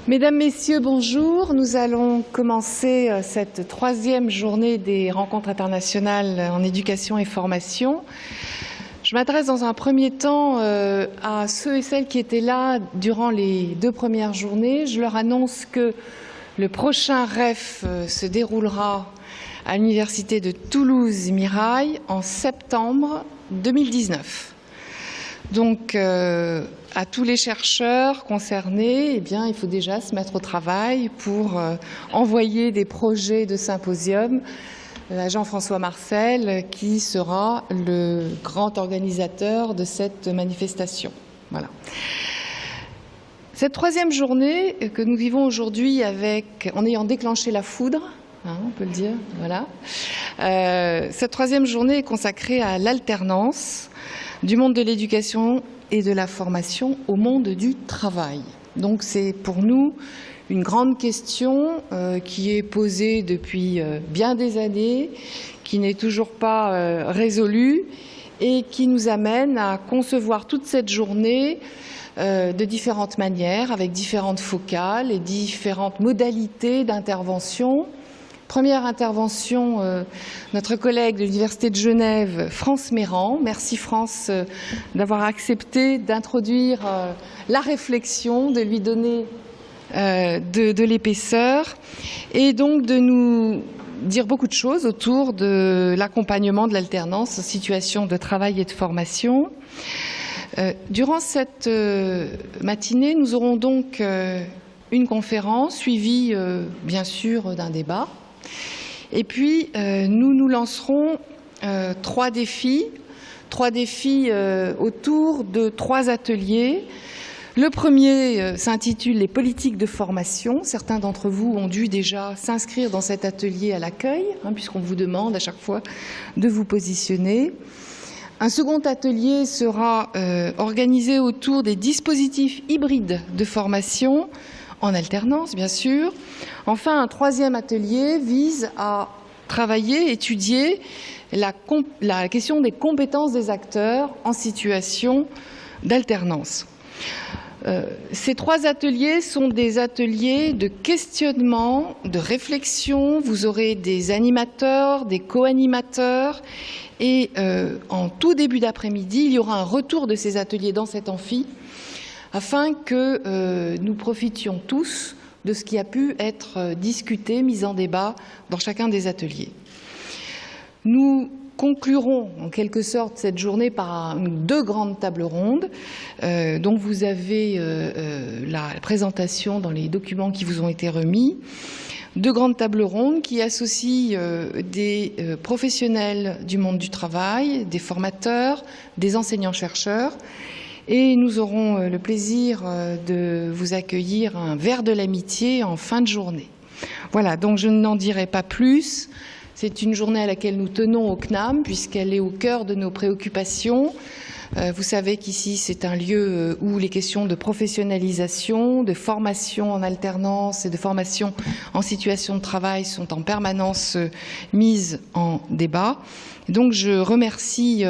Mesdames, Messieurs, bonjour. Nous allons commencer cette troisième journée des rencontres internationales en éducation et formation. Je m'adresse dans un premier temps à ceux et celles qui étaient là durant les 2 premières journées. Je leur annonce que le prochain REF se déroulera à l'Université de Toulouse-Mirail en septembre 2019. Donc, à tous les chercheurs concernés, il faut déjà se mettre au travail pour envoyer des projets de symposium à Jean-François Marcel, qui sera le grand organisateur de cette manifestation. Voilà. Cette troisième journée que nous vivons aujourd'hui en ayant déclenché la foudre, on peut le dire, voilà. Cette troisième journée est consacrée à l'alternance du monde de l'éducation et de la formation au monde du travail. Donc c'est pour nous une grande question qui est posée depuis bien des années, qui n'est toujours pas résolue et qui nous amène à concevoir toute cette journée de différentes manières, avec différentes focales et différentes modalités d'intervention. Première intervention, notre collègue de l'Université de Genève, France Méran. Merci France d'avoir accepté d'introduire la réflexion, de lui donner de l'épaisseur et donc de nous dire beaucoup de choses autour de l'accompagnement de l'alternance en situation de travail et de formation. Durant cette matinée, nous aurons donc une conférence suivie bien sûr d'un débat. Et puis, nous nous lancerons 3 défis autour de 3 ateliers. Le premier s'intitule « Les politiques de formation ». Certains d'entre vous ont dû déjà s'inscrire dans cet atelier à l'accueil, puisqu'on vous demande à chaque fois de vous positionner. Un second atelier sera organisé autour des dispositifs hybrides de formation, en alternance, bien sûr. Enfin, un troisième atelier vise à travailler, étudier la question des compétences des acteurs en situation d'alternance. Ces 3 ateliers sont des ateliers de questionnement, de réflexion. Vous aurez des animateurs, des co-animateurs et en tout début d'après-midi, il y aura un retour de ces ateliers dans cet amphi afin que nous profitions tous de ce qui a pu être discuté, mis en débat dans chacun des ateliers. Nous conclurons en quelque sorte cette journée par 2 grandes tables rondes dont vous avez la présentation dans les documents qui vous ont été remis. 2 grandes tables rondes qui associent des professionnels du monde du travail, des formateurs, des enseignants-chercheurs. Et nous aurons le plaisir de vous accueillir un verre de l'amitié en fin de journée. Voilà, donc je n'en dirai pas plus. C'est une journée à laquelle nous tenons au CNAM, puisqu'elle est au cœur de nos préoccupations. Vous savez qu'ici, c'est un lieu où les questions de professionnalisation, de formation en alternance et de formation en situation de travail sont en permanence mises en débat. Donc je remercie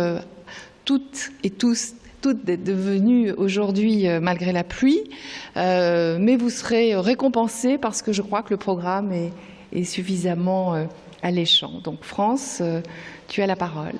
toutes et tous d'être venus aujourd'hui malgré la pluie, mais vous serez récompensés parce que je crois que le programme est suffisamment alléchant. Donc France, tu as la parole.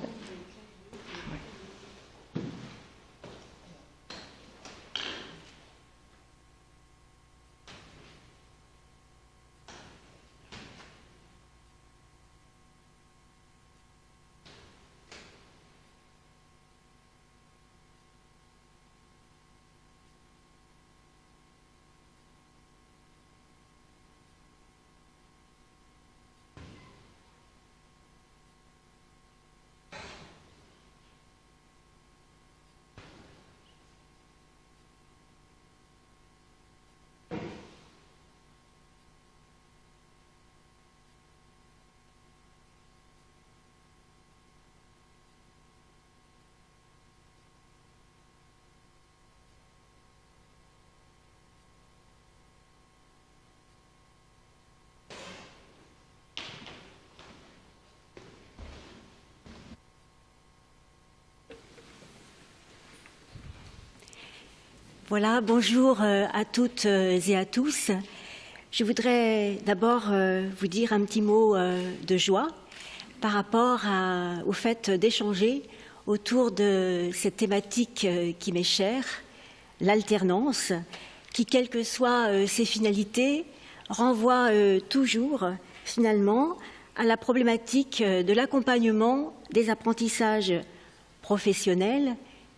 Voilà, bonjour à toutes et à tous. Je voudrais d'abord vous dire un petit mot de joie par rapport au fait d'échanger autour de cette thématique qui m'est chère, l'alternance, qui, quelles que soient ses finalités, renvoie toujours finalement à la problématique de l'accompagnement des apprentissages professionnels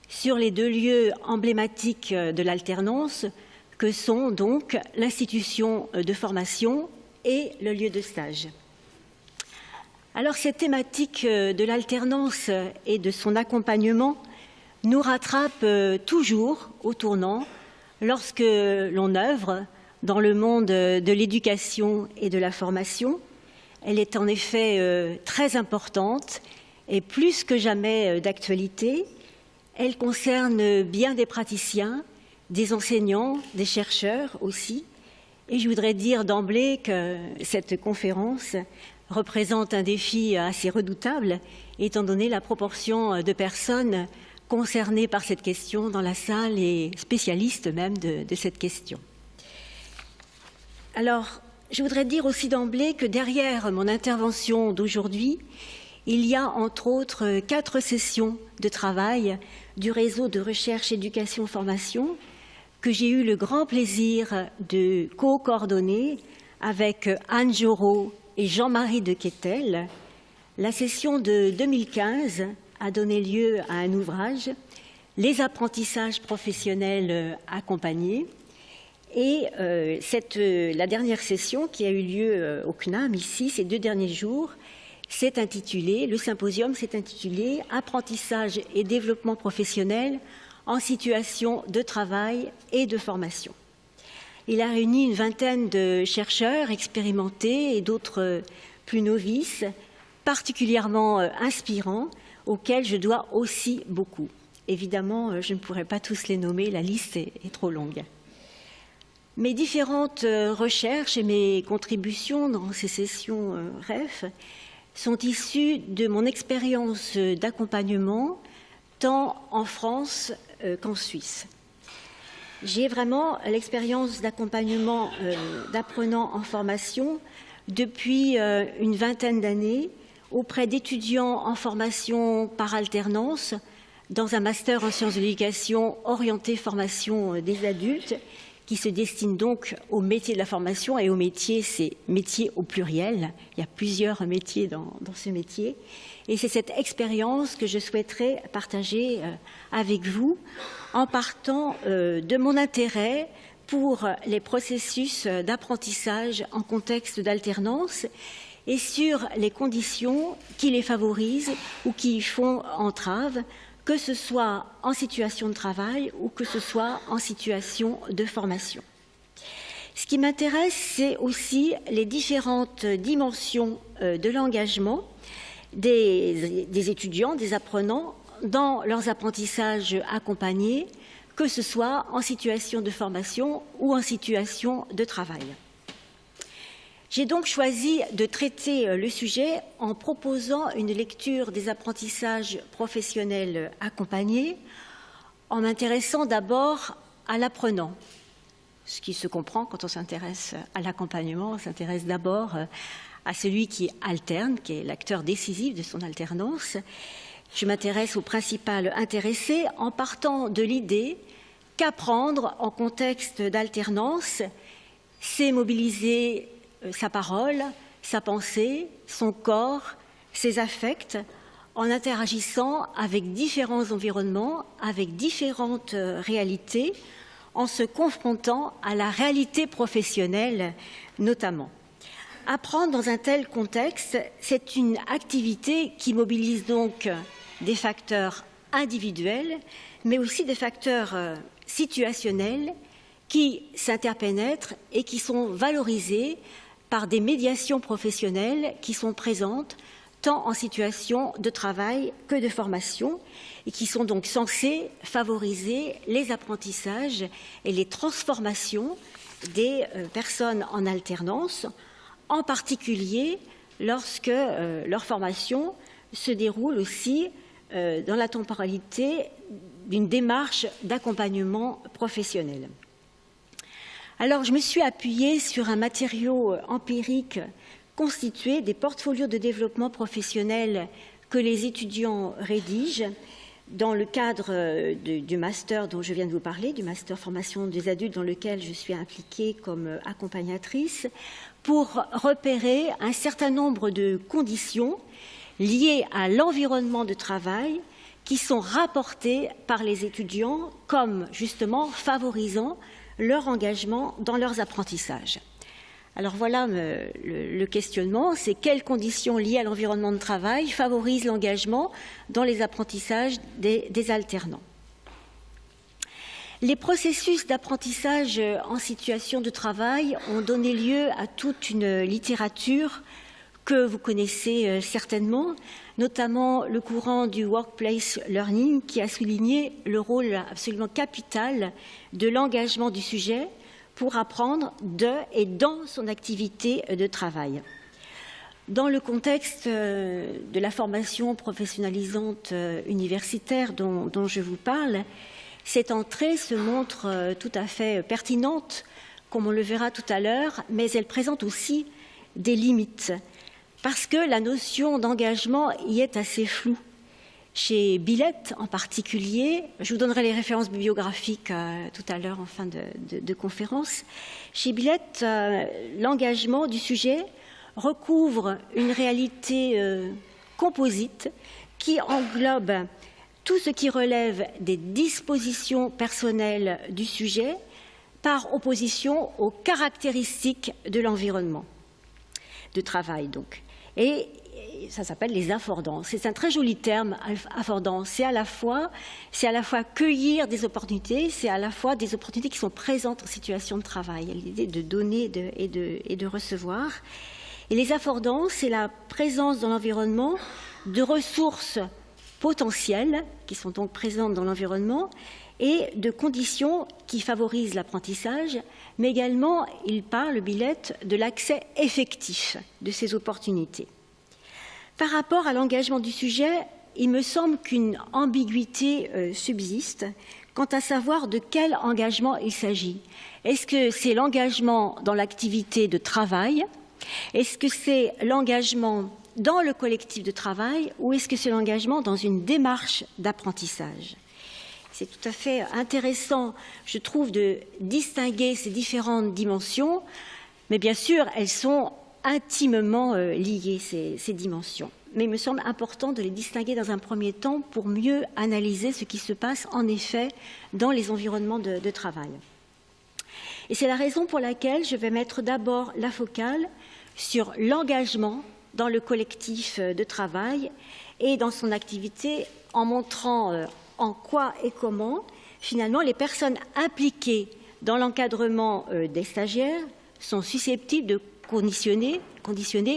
sur les deux lieux emblématiques de l'alternance que sont donc l'institution de formation et le lieu de stage. Alors cette thématique de l'alternance et de son accompagnement nous rattrape toujours au tournant lorsque l'on œuvre dans le monde de l'éducation et de la formation. Elle est en effet très importante et plus que jamais d'actualité. Elle concerne bien des praticiens, des enseignants, des chercheurs aussi. Et je voudrais dire d'emblée que cette conférence représente un défi assez redoutable, étant donné la proportion de personnes concernées par cette question dans la salle et spécialistes même de cette question. Alors, je voudrais dire aussi d'emblée que derrière mon intervention d'aujourd'hui, il y a entre autres 4 sessions de travail du réseau de recherche, éducation, formation que j'ai eu le grand plaisir de co-coordonner avec Anne Jorot et Jean-Marie de Quetel. La session de 2015 a donné lieu à un ouvrage, Les apprentissages professionnels accompagnés. Et la dernière session qui a eu lieu au CNAM ici, ces 2 derniers jours, le symposium s'est intitulé « Apprentissage et développement professionnel en situation de travail et de formation ». Il a réuni une vingtaine de chercheurs expérimentés et d'autres plus novices, particulièrement inspirants, auxquels je dois aussi beaucoup. Évidemment, je ne pourrais pas tous les nommer, la liste est trop longue. Mes différentes recherches et mes contributions dans ces sessions REF sont issues de mon expérience d'accompagnement tant en France qu'en Suisse. J'ai vraiment l'expérience d'accompagnement d'apprenants en formation depuis une vingtaine d'années auprès d'étudiants en formation par alternance dans un master en sciences de l'éducation orienté formation des adultes qui se destine donc au métier de la formation et au métier, c'est métier au pluriel. Il y a plusieurs métiers dans ce métier. Et c'est cette expérience que je souhaiterais partager avec vous en partant de mon intérêt pour les processus d'apprentissage en contexte d'alternance et sur les conditions qui les favorisent ou qui y font entrave, que ce soit en situation de travail ou que ce soit en situation de formation. Ce qui m'intéresse, c'est aussi les différentes dimensions de l'engagement des étudiants, des apprenants, dans leurs apprentissages accompagnés, que ce soit en situation de formation ou en situation de travail. J'ai donc choisi de traiter le sujet en proposant une lecture des apprentissages professionnels accompagnés, en m'intéressant d'abord à l'apprenant. Ce qui se comprend quand on s'intéresse à l'accompagnement, on s'intéresse d'abord à celui qui alterne, qui est l'acteur décisif de son alternance. Je m'intéresse au principal intéressé en partant de l'idée qu'apprendre en contexte d'alternance, c'est mobiliser sa parole, sa pensée, son corps, ses affects, en interagissant avec différents environnements, avec différentes réalités, en se confrontant à la réalité professionnelle notamment. Apprendre dans un tel contexte, c'est une activité qui mobilise donc des facteurs individuels, mais aussi des facteurs situationnels qui s'interpénètrent et qui sont valorisés par des médiations professionnelles qui sont présentes tant en situation de travail que de formation et qui sont donc censées favoriser les apprentissages et les transformations des personnes en alternance, en particulier lorsque leur formation se déroule aussi dans la temporalité d'une démarche d'accompagnement professionnel. Alors, je me suis appuyée sur un matériau empirique constitué des portfolios de développement professionnel que les étudiants rédigent dans le cadre du master dont je viens de vous parler, du master formation des adultes dans lequel je suis impliquée comme accompagnatrice, pour repérer un certain nombre de conditions liées à l'environnement de travail qui sont rapportées par les étudiants comme justement favorisant leur engagement dans leurs apprentissages. Alors voilà le questionnement, c'est quelles conditions liées à l'environnement de travail favorisent l'engagement dans les apprentissages des alternants. Les processus d'apprentissage en situation de travail ont donné lieu à toute une littérature que vous connaissez certainement, notamment le courant du workplace learning qui a souligné le rôle absolument capital de l'engagement du sujet pour apprendre de et dans son activité de travail. Dans le contexte de la formation professionnalisante universitaire dont je vous parle, cette entrée se montre tout à fait pertinente, comme on le verra tout à l'heure, mais elle présente aussi des limites, parce que la notion d'engagement y est assez floue. Chez Billett en particulier, je vous donnerai les références bibliographiques tout à l'heure en fin de conférence. Chez Billett, l'engagement du sujet recouvre une réalité composite qui englobe tout ce qui relève des dispositions personnelles du sujet par opposition aux caractéristiques de l'environnement de travail donc. Et ça s'appelle les affordances. C'est un très joli terme, affordance. C'est à la fois cueillir des opportunités, c'est à la fois des opportunités qui sont présentes en situation de travail. Il y a l'idée de donner et de recevoir. Et les affordances, c'est la présence dans l'environnement de ressources potentielles qui sont donc présentes dans l'environnement et de conditions qui favorisent l'apprentissage, mais également, il parle, Billett, de l'accès effectif de ces opportunités. Par rapport à l'engagement du sujet, il me semble qu'une ambiguïté subsiste quant à savoir de quel engagement il s'agit. Est-ce que c'est l'engagement dans l'activité de travail? Est-ce que c'est l'engagement dans le collectif de travail ou est-ce que c'est l'engagement dans une démarche d'apprentissage? C'est tout à fait intéressant, je trouve, de distinguer ces différentes dimensions, mais bien sûr, elles sont intimement liées, ces dimensions. Mais il me semble important de les distinguer dans un premier temps pour mieux analyser ce qui se passe en effet dans les environnements de travail. Et c'est la raison pour laquelle je vais mettre d'abord la focale sur l'engagement dans le collectif de travail et dans son activité en montrant en quoi et comment, finalement, les personnes impliquées dans l'encadrement des stagiaires sont susceptibles de conditionner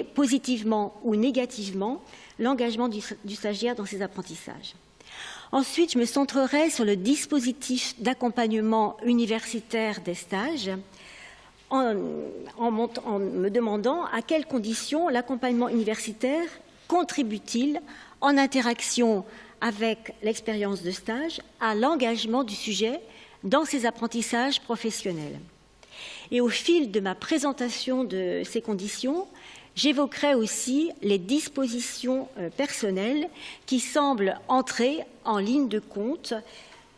positivement ou négativement l'engagement du stagiaire dans ses apprentissages. Ensuite, je me centrerai sur le dispositif d'accompagnement universitaire des stages en me demandant à quelles conditions l'accompagnement universitaire contribue-t-il en interaction avec l'expérience de stage à l'engagement du sujet dans ses apprentissages professionnels. Et au fil de ma présentation de ces conditions, j'évoquerai aussi les dispositions personnelles qui semblent entrer en ligne de compte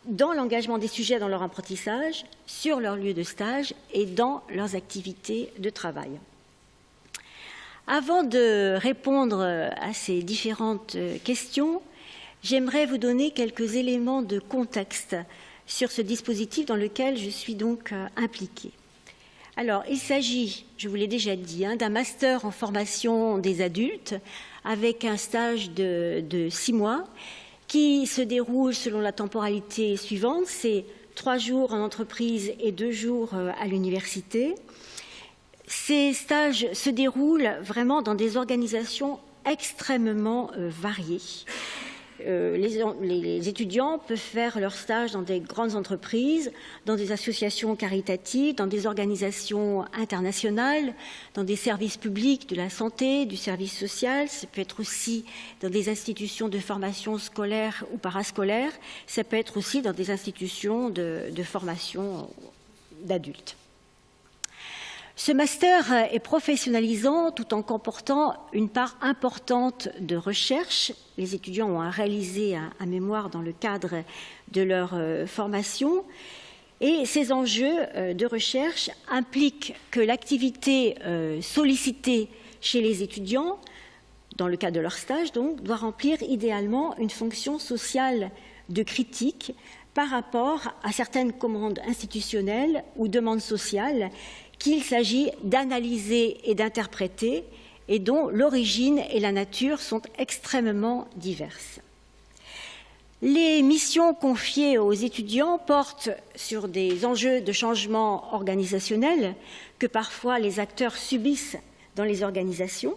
dans l'engagement des sujets dans leur apprentissage, sur leur lieu de stage et dans leurs activités de travail. Avant de répondre à ces différentes questions, j'aimerais vous donner quelques éléments de contexte sur ce dispositif dans lequel je suis donc impliquée. Alors, il s'agit, je vous l'ai déjà dit, d'un master en formation des adultes avec un stage de 6 mois qui se déroule selon la temporalité suivante. C'est 3 jours en entreprise et 2 jours à l'université. Ces stages se déroulent vraiment dans des organisations extrêmement variées. les étudiants peuvent faire leur stage dans des grandes entreprises, dans des associations caritatives, dans des organisations internationales, dans des services publics de la santé, du service social. Ça peut être aussi dans des institutions de formation scolaire ou parascolaire. Ça peut être aussi dans des institutions de formation d'adultes. Ce master est professionnalisant tout en comportant une part importante de recherche. Les étudiants ont à réaliser un mémoire dans le cadre de leur formation. Et ces enjeux de recherche impliquent que l'activité sollicitée chez les étudiants, dans le cadre de leur stage, donc, doit remplir idéalement une fonction sociale de critique par rapport à certaines commandes institutionnelles ou demandes sociales qu'il s'agit d'analyser et d'interpréter et dont l'origine et la nature sont extrêmement diverses. Les missions confiées aux étudiants portent sur des enjeux de changement organisationnel que parfois les acteurs subissent dans les organisations.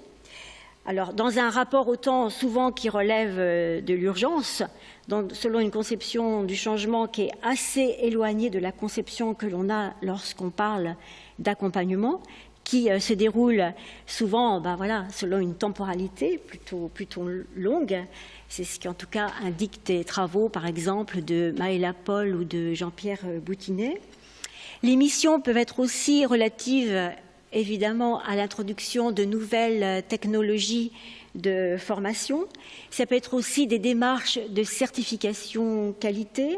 Alors, dans un rapport au temps souvent qui relève de l'urgence, selon une conception du changement qui est assez éloignée de la conception que l'on a lorsqu'on parle d'accompagnement, qui se déroule souvent selon une temporalité plutôt longue. C'est ce qui, en tout cas, indique des travaux, par exemple, de Maëla Paul ou de Jean-Pierre Boutinet. Les missions peuvent être aussi relatives, évidemment, à l'introduction de nouvelles technologies de formation. Ça peut être aussi des démarches de certification qualité.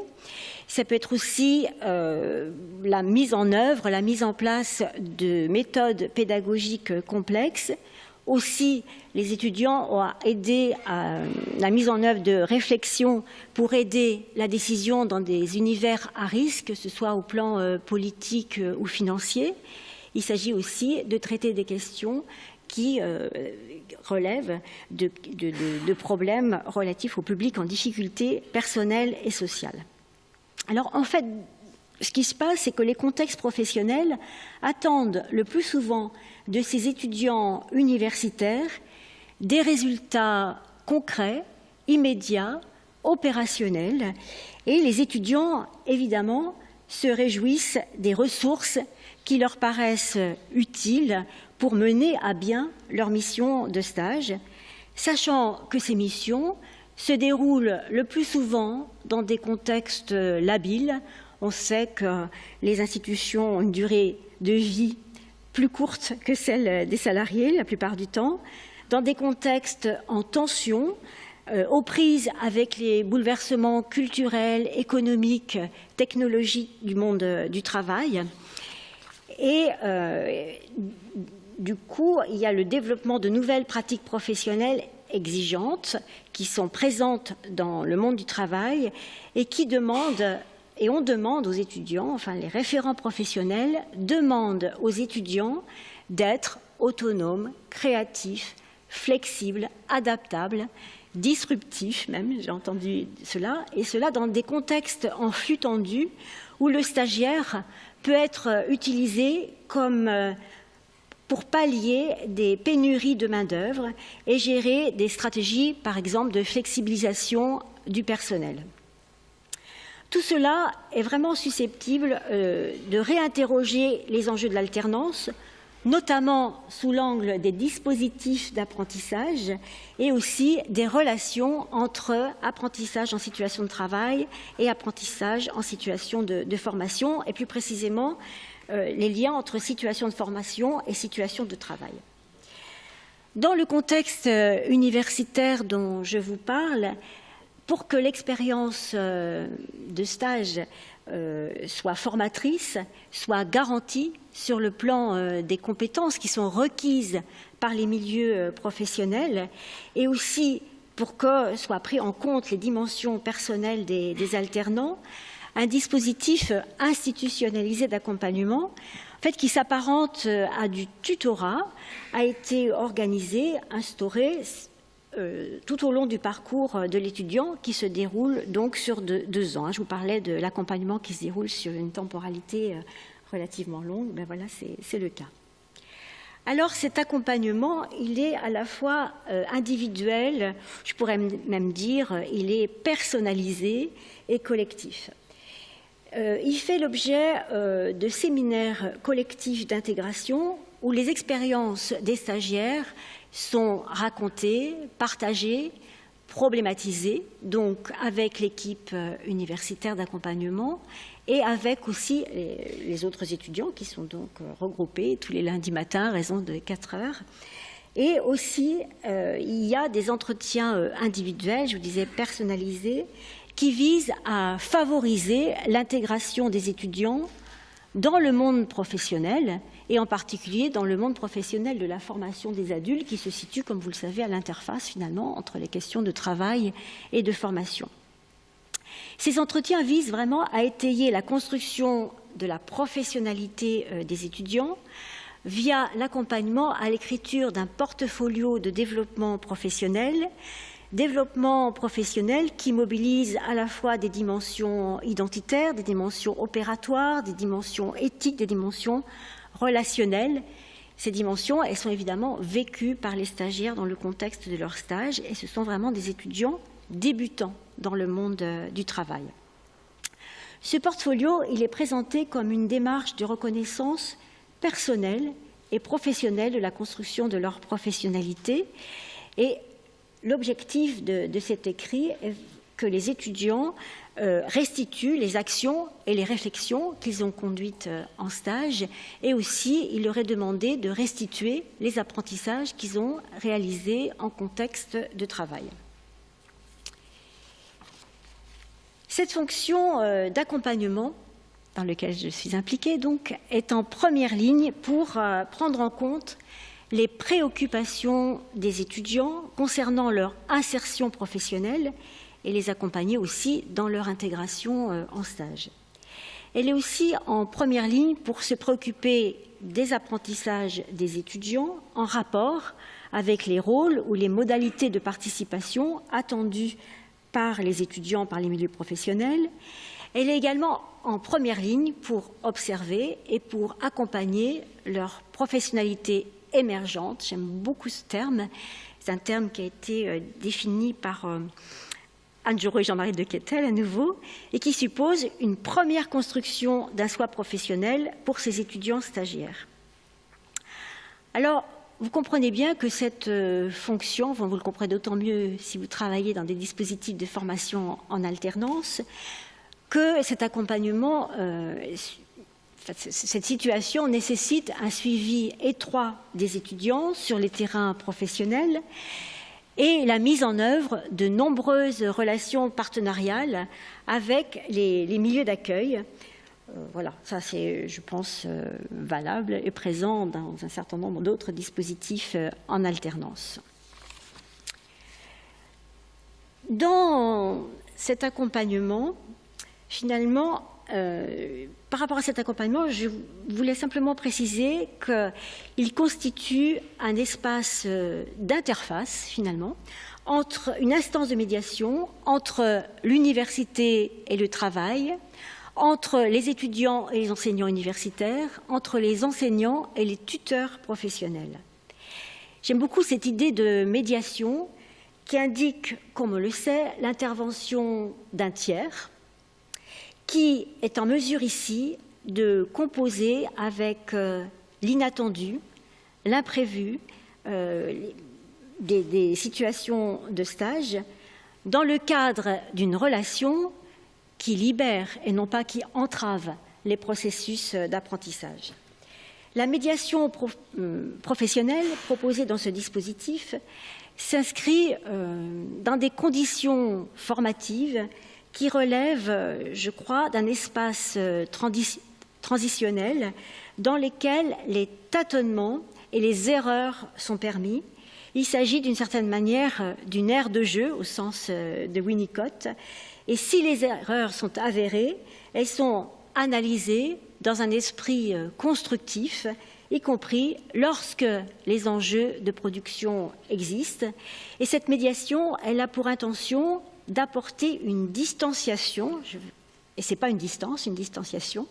Ça peut être aussi la mise en œuvre, la mise en place de méthodes pédagogiques complexes. Aussi, les étudiants ont aidé à la mise en œuvre de réflexions pour aider la décision dans des univers à risque, que ce soit au plan politique ou financier. Il s'agit aussi de traiter des questions qui relèvent de problèmes relatifs au public en difficulté personnelle et sociale. Alors, en fait, ce qui se passe, c'est que les contextes professionnels attendent le plus souvent de ces étudiants universitaires des résultats concrets, immédiats, opérationnels. Et les étudiants, évidemment, se réjouissent des ressources qui leur paraissent utiles pour mener à bien leur mission de stage, sachant que ces missions se déroulent le plus souvent dans des contextes labiles. On sait que les institutions ont une durée de vie plus courte que celle des salariés la plupart du temps, dans des contextes en tension, aux prises avec les bouleversements culturels, économiques, technologiques du monde du travail. Et du coup, il y a le développement de nouvelles pratiques professionnelles exigeantes qui sont présentes dans le monde du travail et qui demandent, et on demande aux étudiants, enfin les référents professionnels demandent aux étudiants d'être autonomes, créatifs, flexibles, adaptables, disruptifs même, j'ai entendu cela, et cela dans des contextes en flux tendu où le stagiaire peut être utilisé comme pour pallier des pénuries de main-d'œuvre et gérer des stratégies, par exemple, de flexibilisation du personnel. Tout cela est vraiment susceptible de réinterroger les enjeux de l'alternance, notamment sous l'angle des dispositifs d'apprentissage et aussi des relations entre apprentissage en situation de travail et apprentissage en situation de formation, et plus précisément les liens entre situation de formation et situation de travail. Dans le contexte universitaire dont je vous parle, pour que l'expérience de stage soit formatrice, soit garantie sur le plan des compétences qui sont requises par les milieux professionnels, et aussi pour que soient pris en compte les dimensions personnelles des alternants, un dispositif institutionnalisé d'accompagnement, en fait, qui s'apparente à du tutorat, a été organisé, instauré tout au long du parcours de l'étudiant qui se déroule donc sur 2 ans. Je vous parlais de l'accompagnement qui se déroule sur une temporalité relativement longue. Ben voilà, c'est le cas. Alors cet accompagnement, il est à la fois individuel, je pourrais même dire, il est personnalisé et collectif. Il fait l'objet de séminaires collectifs d'intégration où les expériences des stagiaires sont racontées, partagées, problématisées, donc avec l'équipe universitaire d'accompagnement et avec aussi les autres étudiants qui sont donc regroupés tous les lundis matins à raison de 4 heures. Et aussi, il y a des entretiens individuels, je vous disais personnalisés, qui visent à favoriser l'intégration des étudiants dans le monde professionnel et en particulier dans le monde professionnel de la formation des adultes qui se situe, comme vous le savez, à l'interface finalement entre les questions de travail et de formation. Ces entretiens visent vraiment à étayer la construction de la professionnalité des étudiants via l'accompagnement à l'écriture d'un portfolio de développement professionnel qui mobilise à la fois des dimensions identitaires, des dimensions opératoires, des dimensions éthiques, des dimensions relationnelles. Ces dimensions, elles sont évidemment vécues par les stagiaires dans le contexte de leur stage et ce sont vraiment des étudiants débutants dans le monde du travail. Ce portfolio, il est présenté comme une démarche de reconnaissance personnelle et professionnelle de la construction de leur professionnalité et l'objectif de cet écrit est que les étudiants restituent les actions et les réflexions qu'ils ont conduites en stage et aussi il leur est demandé de restituer les apprentissages qu'ils ont réalisés en contexte de travail. Cette fonction d'accompagnement dans laquelle je suis impliquée donc, est en première ligne pour prendre en compte les préoccupations des étudiants concernant leur insertion professionnelle et les accompagner aussi dans leur intégration en stage. Elle est aussi en première ligne pour se préoccuper des apprentissages des étudiants en rapport avec les rôles ou les modalités de participation attendues par les étudiants, par les milieux professionnels. Elle est également en première ligne pour observer et pour accompagner leur professionnalité émergente. J'aime beaucoup ce terme. C'est un terme qui a été défini par Anne Joureau et Jean-Marie de Quetel à nouveau et qui suppose une première construction d'un soi professionnel pour ces étudiants stagiaires. Alors, vous comprenez bien que cette fonction, vous le comprenez d'autant mieux si vous travaillez dans des dispositifs de formation en alternance, que cet accompagnement, cette situation nécessite un suivi étroit des étudiants sur les terrains professionnels et la mise en œuvre de nombreuses relations partenariales avec les milieux d'accueil. Voilà, ça c'est, je pense, valable et présent dans un certain nombre d'autres dispositifs en alternance. Dans cet accompagnement, finalement, par rapport à cet accompagnement, je voulais simplement préciser qu'il constitue un espace d'interface, finalement, entre une instance de médiation entre l'université et le travail, entre les étudiants et les enseignants universitaires, entre les enseignants et les tuteurs professionnels. J'aime beaucoup cette idée de médiation qui indique, comme on le sait, l'intervention d'un tiers qui est en mesure ici de composer avec l'inattendu, l'imprévu, des situations de stage dans le cadre d'une relation qui libère et non pas qui entrave les processus d'apprentissage. La médiation professionnelle proposée dans ce dispositif s'inscrit dans des conditions formatives qui relèvent, je crois, d'un espace transitionnel dans lequel les tâtonnements et les erreurs sont permis. Il s'agit d'une certaine manière d'une aire de jeu au sens de Winnicott. Et si les erreurs sont avérées, elles sont analysées dans un esprit constructif, y compris lorsque les enjeux de production existent. Et cette médiation, elle a pour intention d'apporter une distanciation, et ce n'est pas une distance, une distanciation.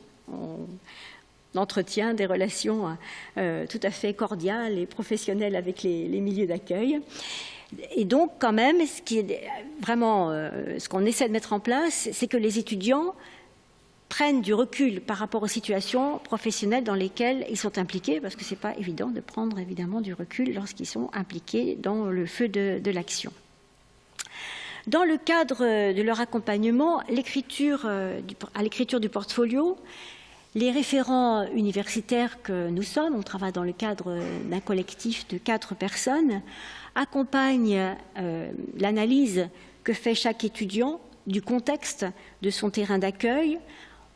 entretient des relations tout à fait cordiales et professionnelles avec les milieux d'accueil. Et donc, quand même, ce qui est vraiment ce qu'on essaie de mettre en place, c'est que les étudiants prennent du recul par rapport aux situations professionnelles dans lesquelles ils sont impliqués, parce que ce n'est pas évident de prendre évidemment du recul lorsqu'ils sont impliqués dans le feu de l'action. Dans le cadre de leur accompagnement, à l'écriture du portfolio, les référents universitaires que nous sommes, on travaille dans le cadre d'un collectif de 4 personnes, accompagnent l'analyse que fait chaque étudiant du contexte de son terrain d'accueil.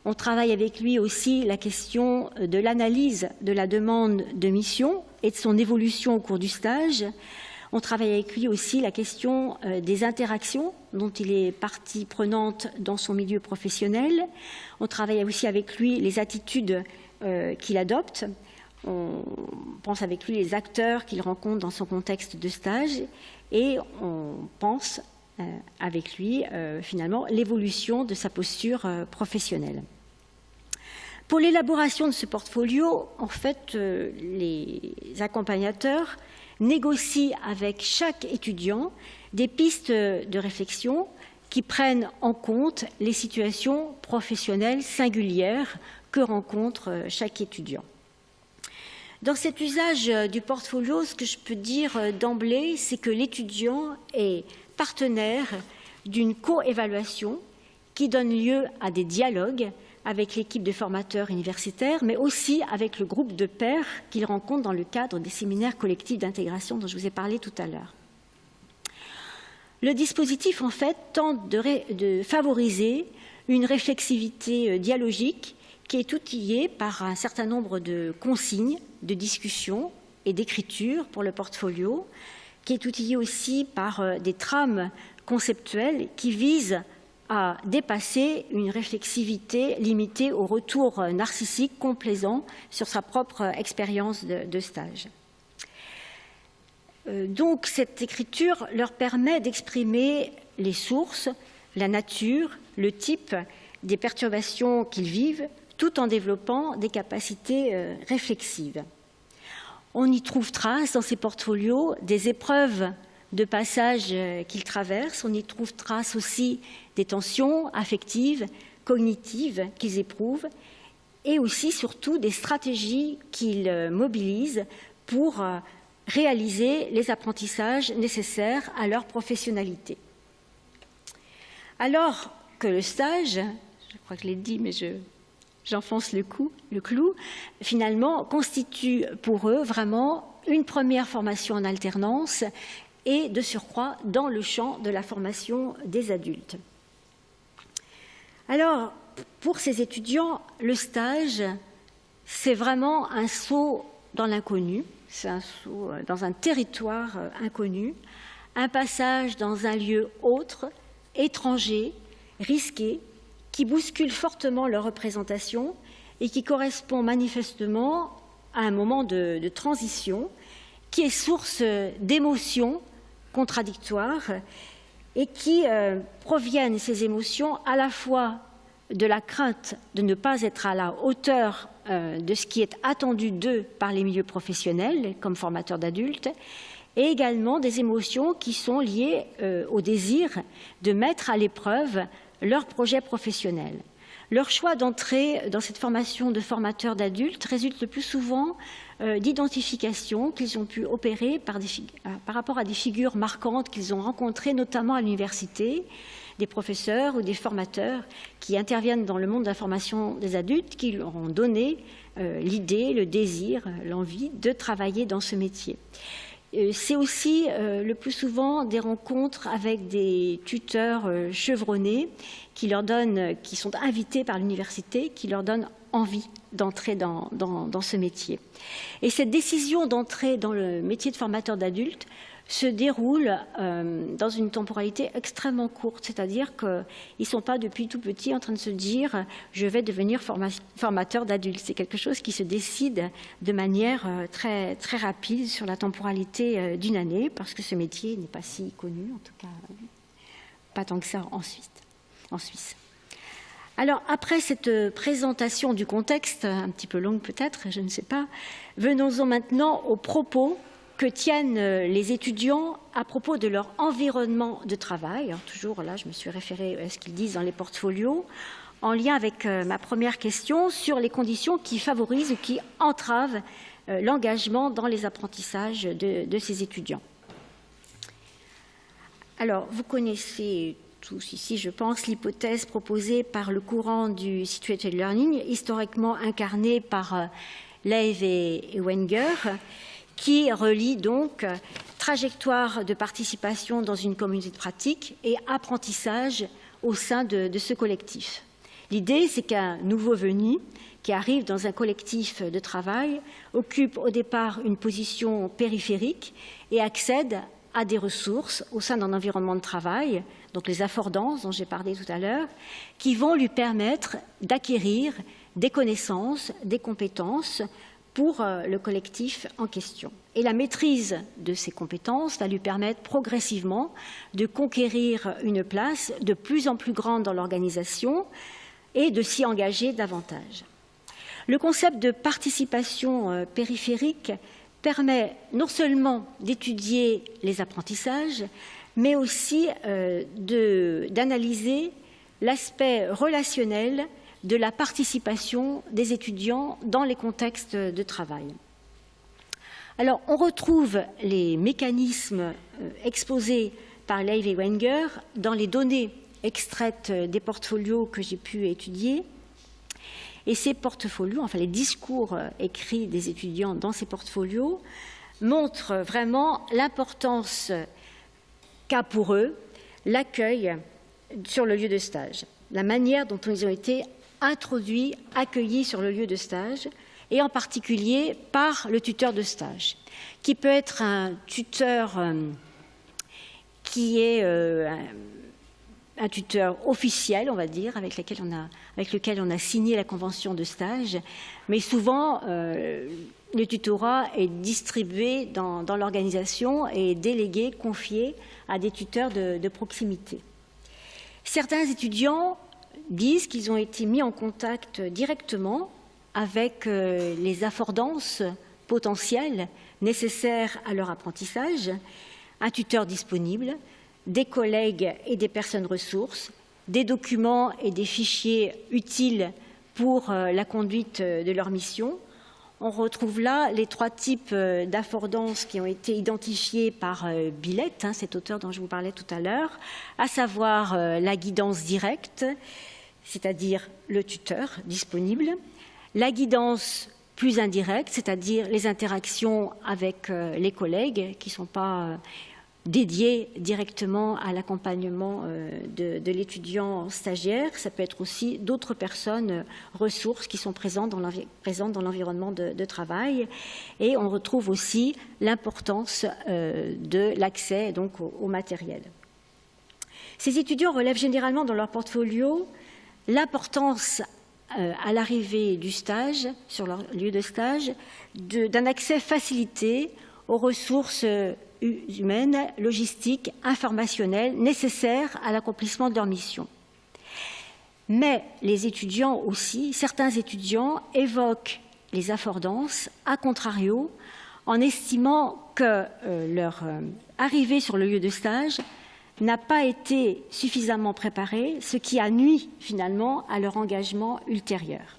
On travaille avec lui aussi la question de l'analyse de la demande de mission et de son évolution au cours du stage. On travaille avec lui aussi la question des interactions dont il est partie prenante dans son milieu professionnel. On travaille aussi avec lui les attitudes qu'il adopte. On pense avec lui les acteurs qu'il rencontre dans son contexte de stage et on pense avec lui finalement l'évolution de sa posture professionnelle. Pour l'élaboration de ce portfolio, en fait, les accompagnateurs négocient avec chaque étudiant des pistes de réflexion qui prennent en compte les situations professionnelles singulières que rencontre chaque étudiant. Dans cet usage du portfolio, ce que je peux dire d'emblée, c'est que l'étudiant est partenaire d'une co-évaluation qui donne lieu à des dialogues avec l'équipe de formateurs universitaires, mais aussi avec le groupe de pairs qu'il rencontre dans le cadre des séminaires collectifs d'intégration dont je vous ai parlé tout à l'heure. Le dispositif, en fait, tente de favoriser une réflexivité dialogique qui est outillée par un certain nombre de consignes, de discussions et d'écriture pour le portfolio, qui est outillée aussi par des trames conceptuelles qui visent à dépasser une réflexivité limitée au retour narcissique complaisant sur sa propre expérience de stage. Donc cette écriture leur permet d'exprimer les sources, la nature, le type des perturbations qu'ils vivent, tout en développant des capacités réflexives. On y trouve trace dans ces portfolios des épreuves de passage qu'ils traversent, on y trouve trace aussi des tensions affectives, cognitives qu'ils éprouvent, et aussi surtout des stratégies qu'ils mobilisent pour réaliser les apprentissages nécessaires à leur professionnalité. Alors que le stage, je crois que je l'ai dit, mais j'enfonce le clou, finalement constitue pour eux vraiment une première formation en alternance et de surcroît dans le champ de la formation des adultes. Alors, pour ces étudiants, le stage, c'est vraiment un saut dans l'inconnu, c'est un saut dans un territoire inconnu, un passage dans un lieu autre, étranger, risqué, qui bouscule fortement leur représentation et qui correspond manifestement à un moment de transition qui est source d'émotions contradictoires et qui proviennent, ces émotions, à la fois de la crainte de ne pas être à la hauteur de ce qui est attendu d'eux par les milieux professionnels comme formateurs d'adultes, et également des émotions qui sont liées au désir de mettre à l'épreuve leur projet professionnel. Leur choix d'entrer dans cette formation de formateurs d'adultes résulte le plus souvent d'identifications qu'ils ont pu opérer par rapport à des figures marquantes qu'ils ont rencontrées, notamment à l'université, des professeurs ou des formateurs qui interviennent dans le monde de la formation des adultes, qui leur ont donné l'idée, le désir, l'envie de travailler dans ce métier. C'est aussi le plus souvent des rencontres avec des tuteurs chevronnés qui sont invités par l'université, qui leur donnent envie d'entrer dans ce métier. Et cette décision d'entrer dans le métier de formateur d'adultes se déroule dans une temporalité extrêmement courte, c'est-à-dire qu'ils ne sont pas depuis tout petit en train de se dire « je vais devenir formateur d'adultes ». C'est quelque chose qui se décide de manière très, très rapide sur la temporalité d'une année, parce que ce métier n'est pas si connu, en tout cas pas tant que ça en Suisse. Alors, après cette présentation du contexte, un petit peu longue peut-être, je ne sais pas, venons-en maintenant aux propos que tiennent les étudiants à propos de leur environnement de travail. Alors, toujours là, je me suis référée à ce qu'ils disent dans les portfolios, en lien avec ma première question sur les conditions qui favorisent ou qui entravent l'engagement dans les apprentissages de ces étudiants. Alors, vous connaissez tous ici, je pense, l'hypothèse proposée par le courant du Situated Learning, historiquement incarné par Leib et Wenger, qui relie donc trajectoire de participation dans une communauté de pratique et apprentissage au sein de ce collectif. L'idée, c'est qu'un nouveau venu qui arrive dans un collectif de travail occupe au départ une position périphérique et accède à des ressources au sein d'un environnement de travail, donc les affordances dont j'ai parlé tout à l'heure, qui vont lui permettre d'acquérir des connaissances, des compétences pour le collectif en question. Et la maîtrise de ces compétences va lui permettre progressivement de conquérir une place de plus en plus grande dans l'organisation et de s'y engager davantage. Le concept de participation périphérique permet non seulement d'étudier les apprentissages, mais aussi d'analyser l'aspect relationnel de la participation des étudiants dans les contextes de travail. Alors, on retrouve les mécanismes exposés par Leib et Wenger dans les données extraites des portfolios que j'ai pu étudier. Et ces portfolios, enfin les discours écrits des étudiants dans ces portfolios, montrent vraiment l'importance qu'a pour eux l'accueil sur le lieu de stage, la manière dont ils ont été introduits, accueillis sur le lieu de stage, et en particulier par le tuteur de stage, qui peut être un tuteur qui est un tuteur officiel, on va dire, avec lequel on a signé la convention de stage, mais souvent le tutorat est distribué dans l'organisation et délégué, confié à des tuteurs de proximité. Certains étudiants disent qu'ils ont été mis en contact directement avec les affordances potentielles nécessaires à leur apprentissage, un tuteur disponible, des collègues et des personnes ressources, des documents et des fichiers utiles pour la conduite de leur mission. On retrouve là les trois types d'affordances qui ont été identifiés par Billet, cet auteur dont je vous parlais tout à l'heure, à savoir la guidance directe, c'est-à-dire le tuteur disponible, la guidance plus indirecte, c'est-à-dire les interactions avec les collègues qui ne sont pas dédiés directement à l'accompagnement de l'étudiant stagiaire. Ça peut être aussi d'autres personnes ressources qui sont présentes dans l'environnement de travail. Et on retrouve aussi l'importance de l'accès donc au matériel. Ces étudiants relèvent généralement dans leur portfolio l'importance à l'arrivée du stage, sur leur lieu de stage, d'un accès facilité aux ressources humaines, logistiques, informationnelles nécessaires à l'accomplissement de leur mission. Mais les étudiants aussi, certains étudiants évoquent les affordances, à contrario, en estimant que leur arrivée sur le lieu de stage n'a pas été suffisamment préparée, ce qui a nui finalement à leur engagement ultérieur.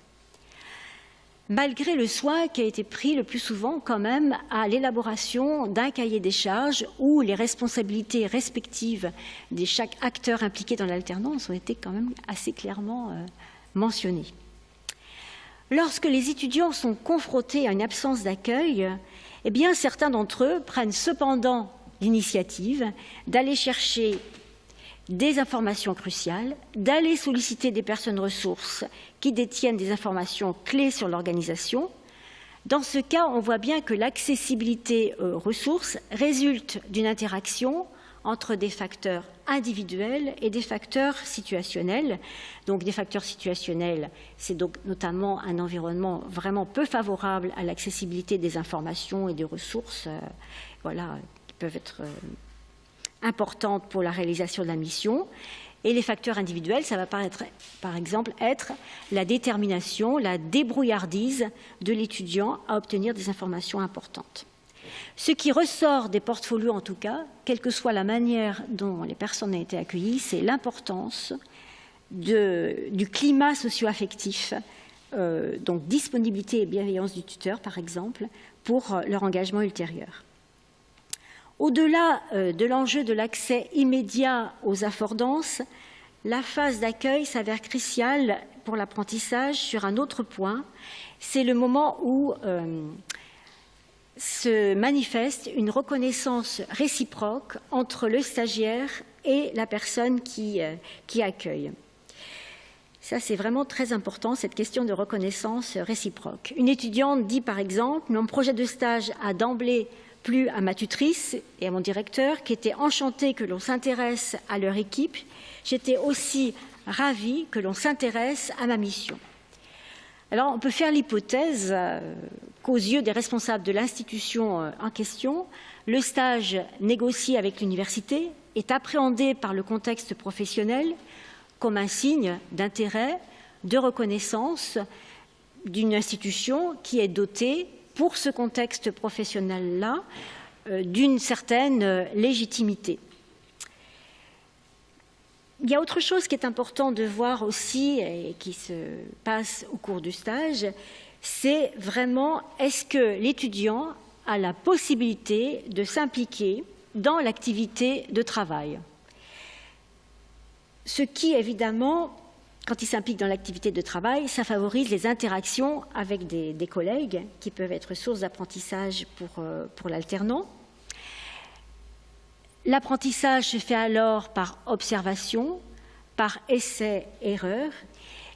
Malgré le soin qui a été pris le plus souvent quand même à l'élaboration d'un cahier des charges où les responsabilités respectives de chaque acteur impliqué dans l'alternance ont été quand même assez clairement mentionnées. Lorsque les étudiants sont confrontés à une absence d'accueil, eh bien, certains d'entre eux prennent cependant l'initiative d'aller chercher des informations cruciales, d'aller solliciter des personnes ressources qui détiennent des informations clés sur l'organisation. Dans ce cas, on voit bien que l'accessibilité aux ressources résulte d'une interaction entre des facteurs individuels et des facteurs situationnels. Donc des facteurs situationnels, c'est donc notamment un environnement vraiment peu favorable à l'accessibilité des informations et des ressources qui peuvent être importantes pour la réalisation de la mission. Et les facteurs individuels, ça va par exemple être la détermination, la débrouillardise de l'étudiant à obtenir des informations importantes. Ce qui ressort des portfolios, en tout cas, quelle que soit la manière dont les personnes ont été accueillies, c'est l'importance du climat socio-affectif, donc disponibilité et bienveillance du tuteur, par exemple, pour leur engagement ultérieur. Au-delà de l'enjeu de l'accès immédiat aux affordances, la phase d'accueil s'avère cruciale pour l'apprentissage sur un autre point. C'est le moment où se manifeste une reconnaissance réciproque entre le stagiaire et la personne qui accueille. Ça, c'est vraiment très important, cette question de reconnaissance réciproque. Une étudiante dit, par exemple, « Mon projet de stage a d'emblée plu à ma tutrice et à mon directeur, qui étaient enchantés que l'on s'intéresse à leur équipe. J'étais aussi ravie que l'on s'intéresse à ma mission. » Alors, on peut faire l'hypothèse qu'aux yeux des responsables de l'institution en question, le stage négocié avec l'université est appréhendé par le contexte professionnel comme un signe d'intérêt, de reconnaissance d'une institution qui est dotée, pour ce contexte professionnel-là, d'une certaine légitimité. Il y a autre chose qui est important de voir aussi et qui se passe au cours du stage, c'est vraiment est-ce que l'étudiant a la possibilité de s'impliquer dans l'activité de travail. Ce qui, évidemment, quand il s'implique dans l'activité de travail, ça favorise les interactions avec des collègues qui peuvent être source d'apprentissage pour l'alternant. L'apprentissage se fait alors par observation, par essai-erreur,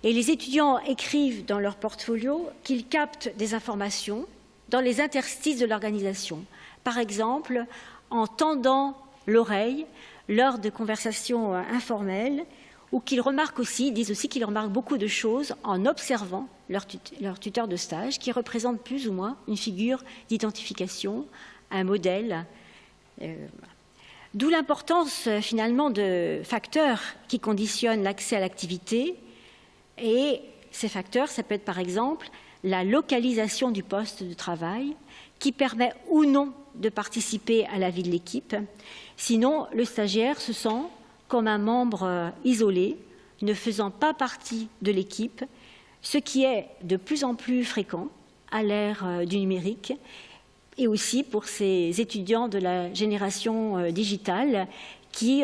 et les étudiants écrivent dans leur portfolio qu'ils captent des informations dans les interstices de l'organisation. Par exemple, en tendant l'oreille lors de conversations informelles, ou qu'ils remarquent aussi, disent aussi qu'ils remarquent beaucoup de choses en observant leur tuteur de stage, qui représente plus ou moins une figure d'identification, un modèle. D'où l'importance finalement de facteurs qui conditionnent l'accès à l'activité. Et ces facteurs, ça peut être par exemple la localisation du poste de travail, qui permet ou non de participer à la vie de l'équipe. Sinon, le stagiaire se sent comme un membre isolé, ne faisant pas partie de l'équipe, ce qui est de plus en plus fréquent à l'ère du numérique et aussi pour ces étudiants de la génération digitale qui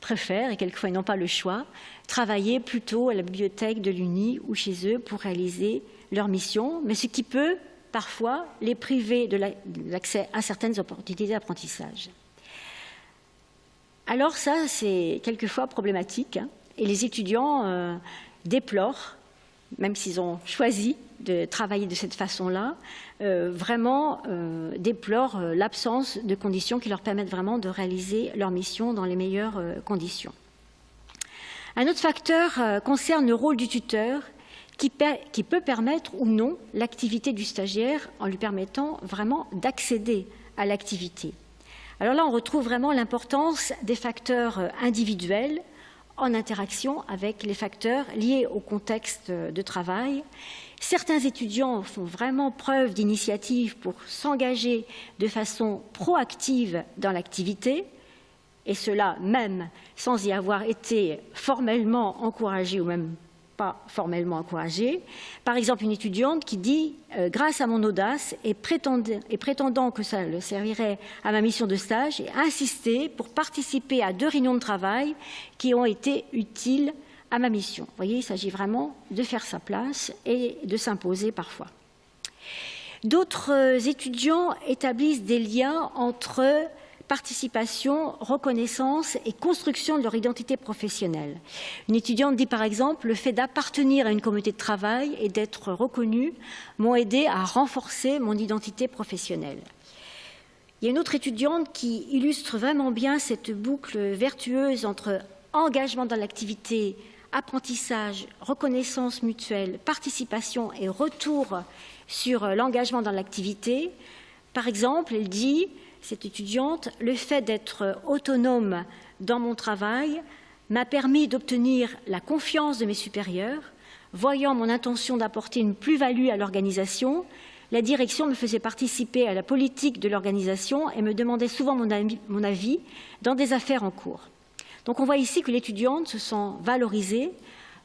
préfèrent, et quelquefois ils n'ont pas le choix, travailler plutôt à la bibliothèque de l'Uni ou chez eux pour réaliser leur mission, mais ce qui peut parfois les priver de l'accès à certaines opportunités d'apprentissage. Alors ça, c'est quelquefois problématique, et les étudiants déplorent, même s'ils ont choisi de travailler de cette façon-là, vraiment déplorent l'absence de conditions qui leur permettent vraiment de réaliser leur mission dans les meilleures conditions. Un autre facteur concerne le rôle du tuteur, qui peut permettre ou non l'activité du stagiaire en lui permettant vraiment d'accéder à l'activité. Alors là, on retrouve vraiment l'importance des facteurs individuels en interaction avec les facteurs liés au contexte de travail. Certains étudiants font vraiment preuve d'initiative pour s'engager de façon proactive dans l'activité, et cela même sans y avoir été formellement encouragé ou même pas formellement encouragé. Par exemple, une étudiante qui dit « Grâce à mon audace et prétendant que ça le servirait à ma mission de stage, j'ai insisté pour participer à 2 réunions de travail qui ont été utiles à ma mission. » Vous voyez, il s'agit vraiment de faire sa place et de s'imposer parfois. D'autres étudiants établissent des liens entre participation, reconnaissance et construction de leur identité professionnelle. Une étudiante dit par exemple « Le fait d'appartenir à une communauté de travail et d'être reconnue m'ont aidé à renforcer mon identité professionnelle. » Il y a une autre étudiante qui illustre vraiment bien cette boucle vertueuse entre engagement dans l'activité, apprentissage, reconnaissance mutuelle, participation et retour sur l'engagement dans l'activité. Par exemple, elle dit, cette étudiante, le fait d'être autonome dans mon travail m'a permis d'obtenir la confiance de mes supérieurs. Voyant mon intention d'apporter une plus-value à l'organisation, la direction me faisait participer à la politique de l'organisation et me demandait souvent mon avis dans des affaires en cours. Donc on voit ici que l'étudiante se sent valorisée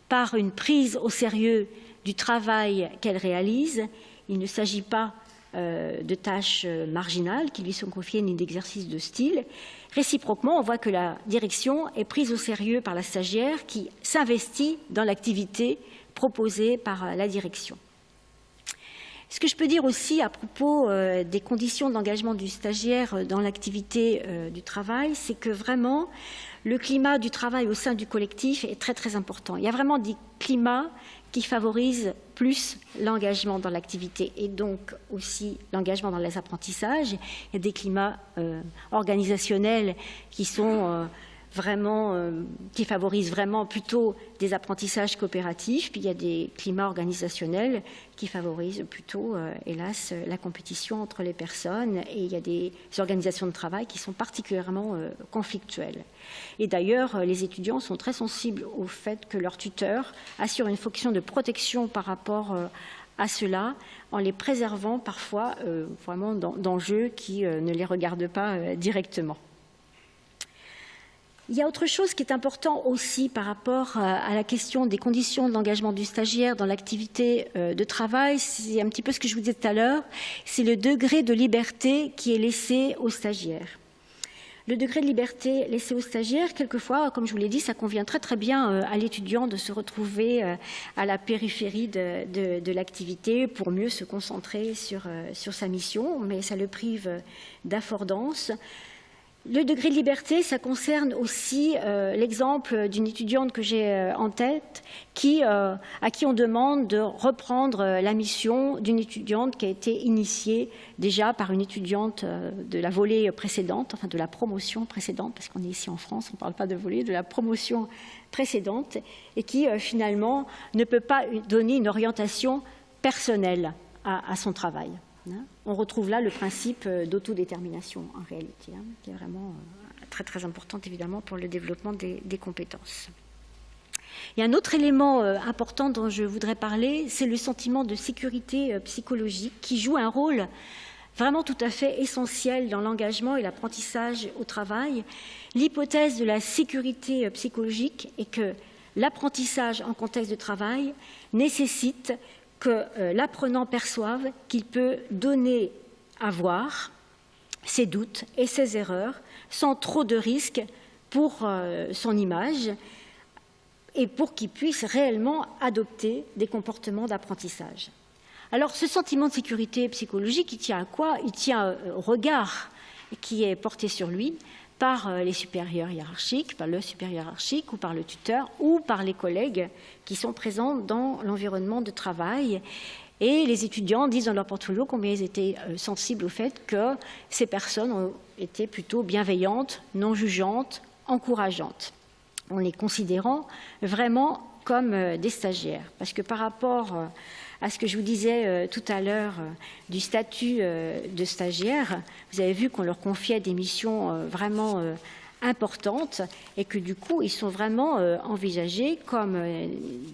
par une prise au sérieux du travail qu'elle réalise. Il ne s'agit pas de tâches marginales qui lui sont confiées ni d'exercices de style. Réciproquement, on voit que la direction est prise au sérieux par la stagiaire qui s'investit dans l'activité proposée par la direction. Ce que je peux dire aussi à propos des conditions d'engagement du stagiaire dans l'activité du travail, c'est que vraiment le climat du travail au sein du collectif est très très important. Il y a vraiment des climats qui favorisent plus l'engagement dans l'activité et donc aussi l'engagement dans les apprentissages. Il y a des climats organisationnels qui sont qui favorisent vraiment plutôt des apprentissages coopératifs, puis il y a des climats organisationnels qui favorisent plutôt, hélas, la compétition entre les personnes, et il y a des organisations de travail qui sont particulièrement conflictuelles. Et d'ailleurs, les étudiants sont très sensibles au fait que leur tuteur assure une fonction de protection par rapport à cela, en les préservant parfois vraiment d'enjeux qui ne les regardent pas directement. Il y a autre chose qui est important aussi par rapport à la question des conditions d'engagement du stagiaire dans l'activité de travail. C'est un petit peu ce que je vous disais tout à l'heure, c'est le degré de liberté qui est laissé aux stagiaires. Le degré de liberté laissé aux stagiaires, quelquefois, comme je vous l'ai dit, ça convient très très bien à l'étudiant de se retrouver à la périphérie de l'activité pour mieux se concentrer sur sa mission, mais ça le prive d'affordance. Le degré de liberté, ça concerne aussi l'exemple d'une étudiante que j'ai en tête à qui on demande de reprendre la mission d'une étudiante qui a été initiée déjà par une étudiante de la volée précédente, enfin de la promotion précédente, parce qu'on est ici en France, on ne parle pas de volée, de la promotion précédente, et qui finalement ne peut pas donner une orientation personnelle à son travail. On retrouve là le principe d'autodétermination en réalité, qui est vraiment très très important évidemment pour le développement des compétences. Il y a un autre élément important dont je voudrais parler, c'est le sentiment de sécurité psychologique qui joue un rôle vraiment tout à fait essentiel dans l'engagement et l'apprentissage au travail. L'hypothèse de la sécurité psychologique est que l'apprentissage en contexte de travail nécessite que l'apprenant perçoive qu'il peut donner à voir ses doutes et ses erreurs sans trop de risques pour son image et pour qu'il puisse réellement adopter des comportements d'apprentissage. Alors ce sentiment de sécurité psychologique, il tient à quoi? Il tient au regard qui est porté sur lui par les supérieurs hiérarchiques, par le supérieur hiérarchique ou par le tuteur ou par les collègues qui sont présents dans l'environnement de travail. Et les étudiants disent dans leur portfolio combien ils étaient sensibles au fait que ces personnes ont été plutôt bienveillantes, non jugeantes, encourageantes, en les considérant vraiment comme des stagiaires. Parce que par rapport à ce que je vous disais tout à l'heure du statut de stagiaire, vous avez vu qu'on leur confiait des missions vraiment importantes et que du coup, ils sont vraiment envisagés comme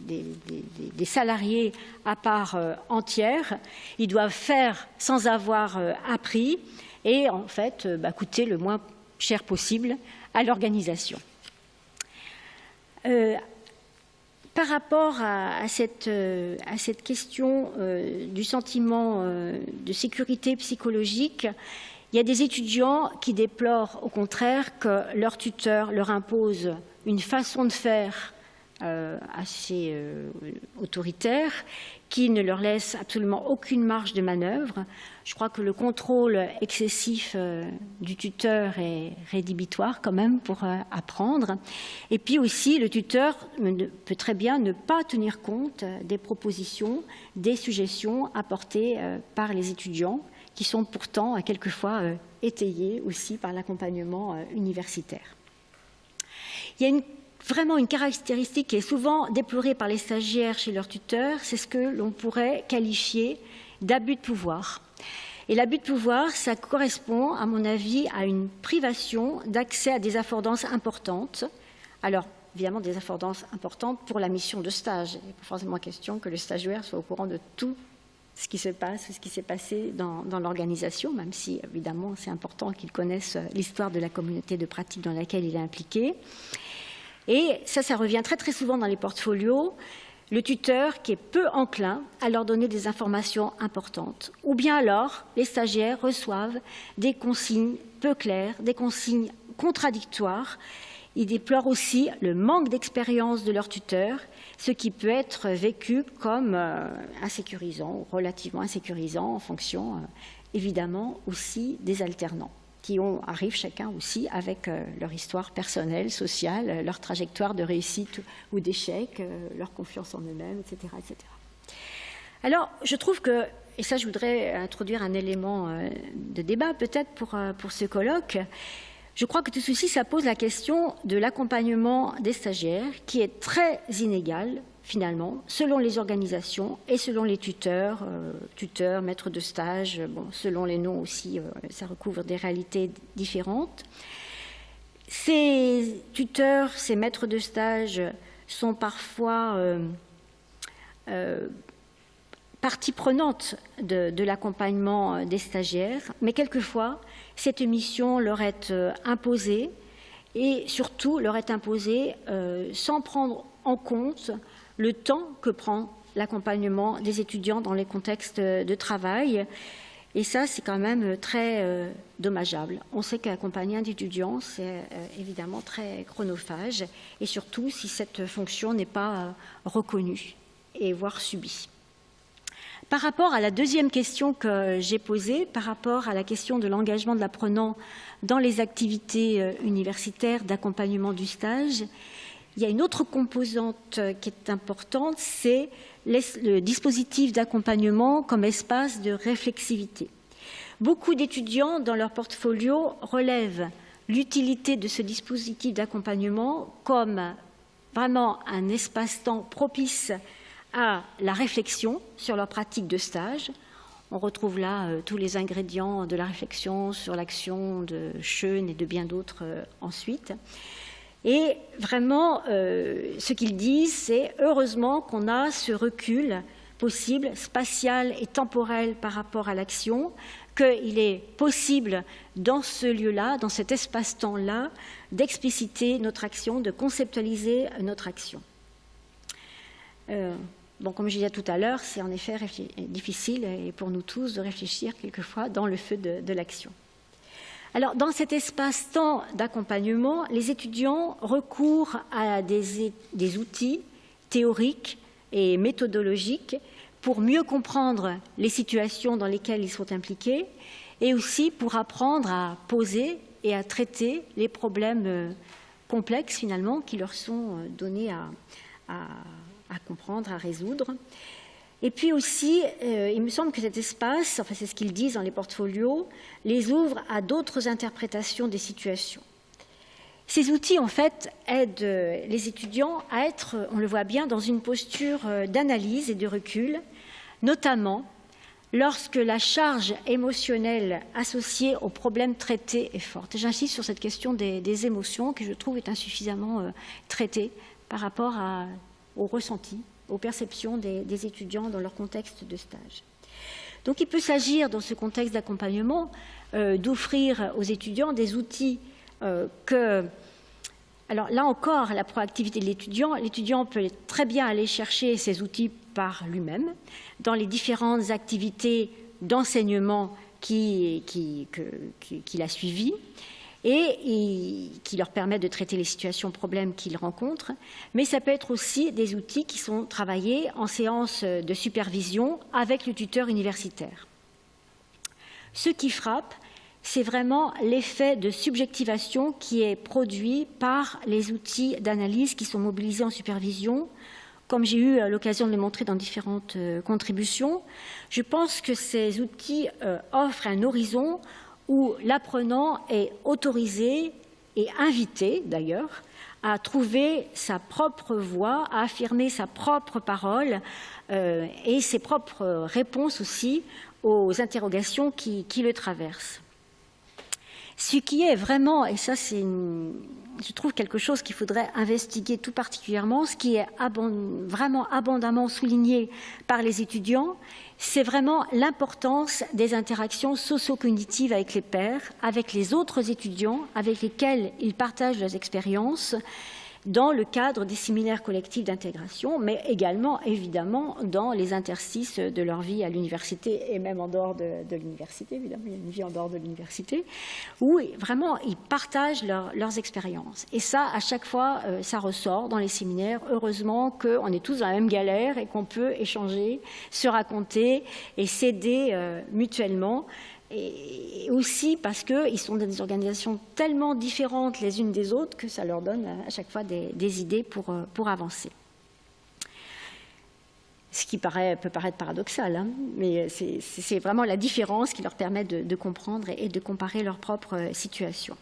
des salariés à part entière. Ils doivent faire sans avoir appris et en fait coûter le moins cher possible à l'organisation. Par rapport à cette question du sentiment de sécurité psychologique, il y a des étudiants qui déplorent au contraire que leur tuteur leur impose une façon de faire assez autoritaire, qui ne leur laisse absolument aucune marge de manœuvre. Je crois que le contrôle excessif du tuteur est rédhibitoire quand même pour apprendre. Et puis aussi, le tuteur peut très bien ne pas tenir compte des propositions, des suggestions apportées par les étudiants, qui sont pourtant quelquefois étayées aussi par l'accompagnement universitaire. Il y a vraiment une caractéristique qui est souvent déplorée par les stagiaires chez leurs tuteurs, c'est ce que l'on pourrait qualifier d'abus de pouvoir. Et l'abus de pouvoir, ça correspond, à mon avis, à une privation d'accès à des affordances importantes. Alors, évidemment, des affordances importantes pour la mission de stage. Il n'est pas forcément question que le stagiaire soit au courant de tout ce qui se passe, ce qui s'est passé dans l'organisation, même si, évidemment, c'est important qu'il connaisse l'histoire de la communauté de pratique dans laquelle il est impliqué. Et ça revient très, très souvent dans les portfolios. Le tuteur qui est peu enclin à leur donner des informations importantes. Ou bien alors, les stagiaires reçoivent des consignes peu claires, des consignes contradictoires. Ils déplorent aussi le manque d'expérience de leur tuteur, ce qui peut être vécu comme insécurisant ou relativement insécurisant en fonction, évidemment, aussi des alternants, qui arrivent chacun aussi avec leur histoire personnelle, sociale, leur trajectoire de réussite ou d'échec, leur confiance en eux-mêmes, etc., etc. Alors, je trouve que, et ça je voudrais introduire un élément de débat peut-être pour ce colloque, je crois que tout ceci, ça pose la question de l'accompagnement des stagiaires, qui est très inégal, finalement, selon les organisations et selon les tuteurs, maîtres de stage, bon, selon les noms aussi, ça recouvre des réalités différentes. Ces tuteurs, ces maîtres de stage sont parfois partie prenante de l'accompagnement des stagiaires, mais quelquefois, cette mission leur est imposée et surtout leur est imposée sans prendre en compte le temps que prend l'accompagnement des étudiants dans les contextes de travail. Et ça, c'est quand même très dommageable. On sait qu'accompagner un étudiant, c'est évidemment très chronophage, et surtout si cette fonction n'est pas reconnue et voire subie. Par rapport à la deuxième question que j'ai posée, par rapport à la question de l'engagement de l'apprenant dans les activités universitaires d'accompagnement du stage, il y a une autre composante qui est importante, c'est le dispositif d'accompagnement comme espace de réflexivité. Beaucoup d'étudiants dans leur portfolio relèvent l'utilité de ce dispositif d'accompagnement comme vraiment un espace-temps propice à la réflexion sur leur pratique de stage. On retrouve là tous les ingrédients de la réflexion sur l'action de Schoen et de bien d'autres ensuite. Et vraiment, ce qu'ils disent, c'est heureusement qu'on a ce recul possible, spatial et temporel par rapport à l'action, qu'il est possible dans ce lieu-là, dans cet espace-temps-là, d'expliciter notre action, de conceptualiser notre action. Bon, comme je disais tout à l'heure, c'est en effet difficile et pour nous tous de réfléchir quelquefois dans le feu de l'action. Alors, dans cet espace-temps d'accompagnement, les étudiants recourent à des outils théoriques et méthodologiques pour mieux comprendre les situations dans lesquelles ils sont impliqués et aussi pour apprendre à poser et à traiter les problèmes complexes, finalement, qui leur sont donnés à comprendre, à résoudre. Et puis aussi, il me semble que cet espace, enfin c'est ce qu'ils disent dans les portfolios, les ouvre à d'autres interprétations des situations. Ces outils, en fait, aident les étudiants à être, on le voit bien, dans une posture d'analyse et de recul, notamment lorsque la charge émotionnelle associée aux problèmes traités est forte. J'insiste sur cette question des émotions que je trouve est insuffisamment traitée par rapport au ressenti, aux perceptions des étudiants dans leur contexte de stage. Donc il peut s'agir, dans ce contexte d'accompagnement, d'offrir aux étudiants des outils alors là encore, la proactivité de l'étudiant peut très bien aller chercher ces outils par lui-même dans les différentes activités d'enseignement qu'il a suivies et qui leur permettent de traiter les situations problèmes qu'ils rencontrent, mais ça peut être aussi des outils qui sont travaillés en séance de supervision avec le tuteur universitaire. Ce qui frappe, c'est vraiment l'effet de subjectivation qui est produit par les outils d'analyse qui sont mobilisés en supervision. Comme j'ai eu l'occasion de le montrer dans différentes contributions, je pense que ces outils offrent un horizon où l'apprenant est autorisé et invité d'ailleurs à trouver sa propre voix, à affirmer sa propre parole et ses propres réponses aussi aux interrogations qui le traversent. Ce qui est vraiment, et ça c'est je trouve quelque chose qu'il faudrait investiguer tout particulièrement, ce qui est vraiment abondamment souligné par les étudiants, c'est vraiment l'importance des interactions socio-cognitives avec les pairs, avec les autres étudiants avec lesquels ils partagent leurs expériences, dans le cadre des séminaires collectifs d'intégration, mais également, évidemment, dans les interstices de leur vie à l'université et même en dehors de l'université, évidemment, il y a une vie en dehors de l'université, où vraiment ils partagent leurs expériences. Et ça, à chaque fois, ça ressort dans les séminaires. Heureusement qu'on est tous dans la même galère et qu'on peut échanger, se raconter et s'aider mutuellement. Et aussi parce qu'ils sont dans des organisations tellement différentes les unes des autres que ça leur donne à chaque fois des idées pour avancer. Ce qui peut paraître paradoxal, hein, mais c'est vraiment la différence qui leur permet de comprendre et de comparer leur propre situation.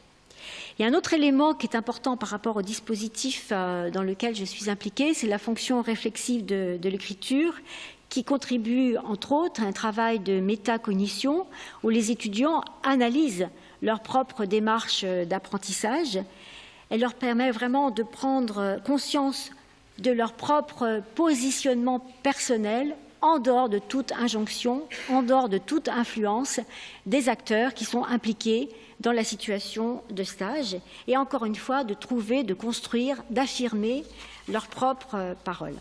Il y a un autre élément qui est important par rapport au dispositif dans lequel je suis impliquée, c'est la fonction réflexive de l'écriture, qui contribue, entre autres, à un travail de métacognition où les étudiants analysent leur propre démarche d'apprentissage. Elle leur permet vraiment de prendre conscience de leur propre positionnement personnel en dehors de toute injonction, en dehors de toute influence des acteurs qui sont impliqués dans la situation de stage. Et encore une fois, de trouver, de construire, d'affirmer leur propre parole.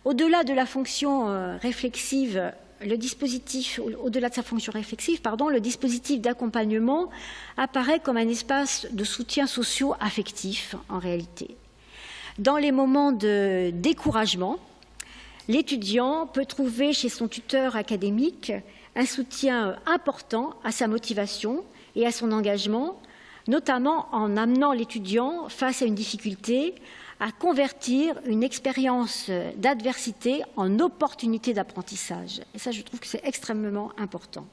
Au-delà de la fonction réflexive, au-delà de sa fonction réflexive, le dispositif d'accompagnement apparaît comme un espace de soutien socio-affectif en réalité. Dans les moments de découragement, l'étudiant peut trouver chez son tuteur académique un soutien important à sa motivation et à son engagement, notamment en amenant l'étudiant face à une difficulté à convertir une expérience d'adversité en opportunité d'apprentissage. Et ça, je trouve que c'est extrêmement important.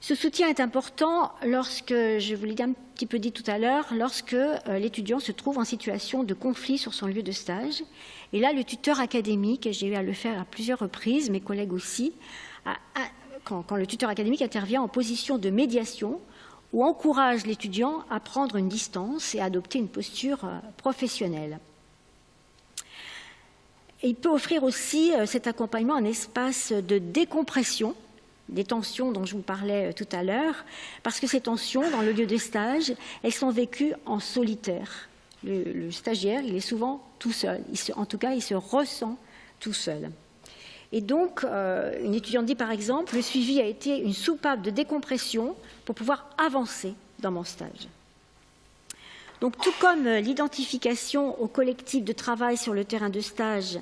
Ce soutien est important lorsque, je vous l'ai un petit peu dit tout à l'heure, lorsque l'étudiant se trouve en situation de conflit sur son lieu de stage. Et là, le tuteur académique, et j'ai eu à le faire à plusieurs reprises, mes collègues aussi, quand le tuteur académique intervient en position de médiation, ou encourage l'étudiant à prendre une distance et à adopter une posture professionnelle. Et il peut offrir aussi cet accompagnement un espace de décompression des tensions dont je vous parlais tout à l'heure, parce que ces tensions, dans le lieu de stage, elles sont vécues en solitaire. Le stagiaire, il est souvent tout seul. En tout cas, il se ressent tout seul. Et donc, une étudiante dit par exemple, le suivi a été une soupape de décompression pour pouvoir avancer dans mon stage. Donc, tout comme l'identification au collectif de travail sur le terrain de stage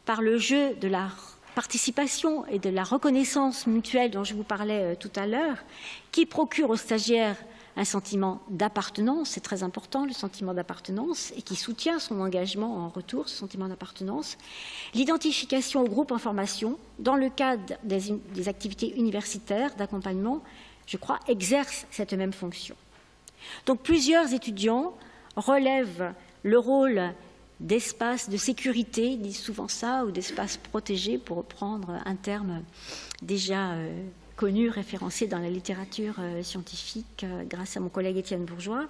par le jeu de la participation et de la reconnaissance mutuelle dont je vous parlais tout à l'heure, qui procure aux stagiaires un sentiment d'appartenance, c'est très important le sentiment d'appartenance, et qui soutient son engagement en retour, ce sentiment d'appartenance. L'identification au groupe en formation, dans le cadre des activités universitaires d'accompagnement, je crois, exerce cette même fonction. Donc plusieurs étudiants relèvent le rôle d'espace de sécurité, ils disent souvent ça, ou d'espace protégé, pour reprendre un terme déjà connu, référencé dans la littérature scientifique grâce à mon collègue Étienne Bourgeois.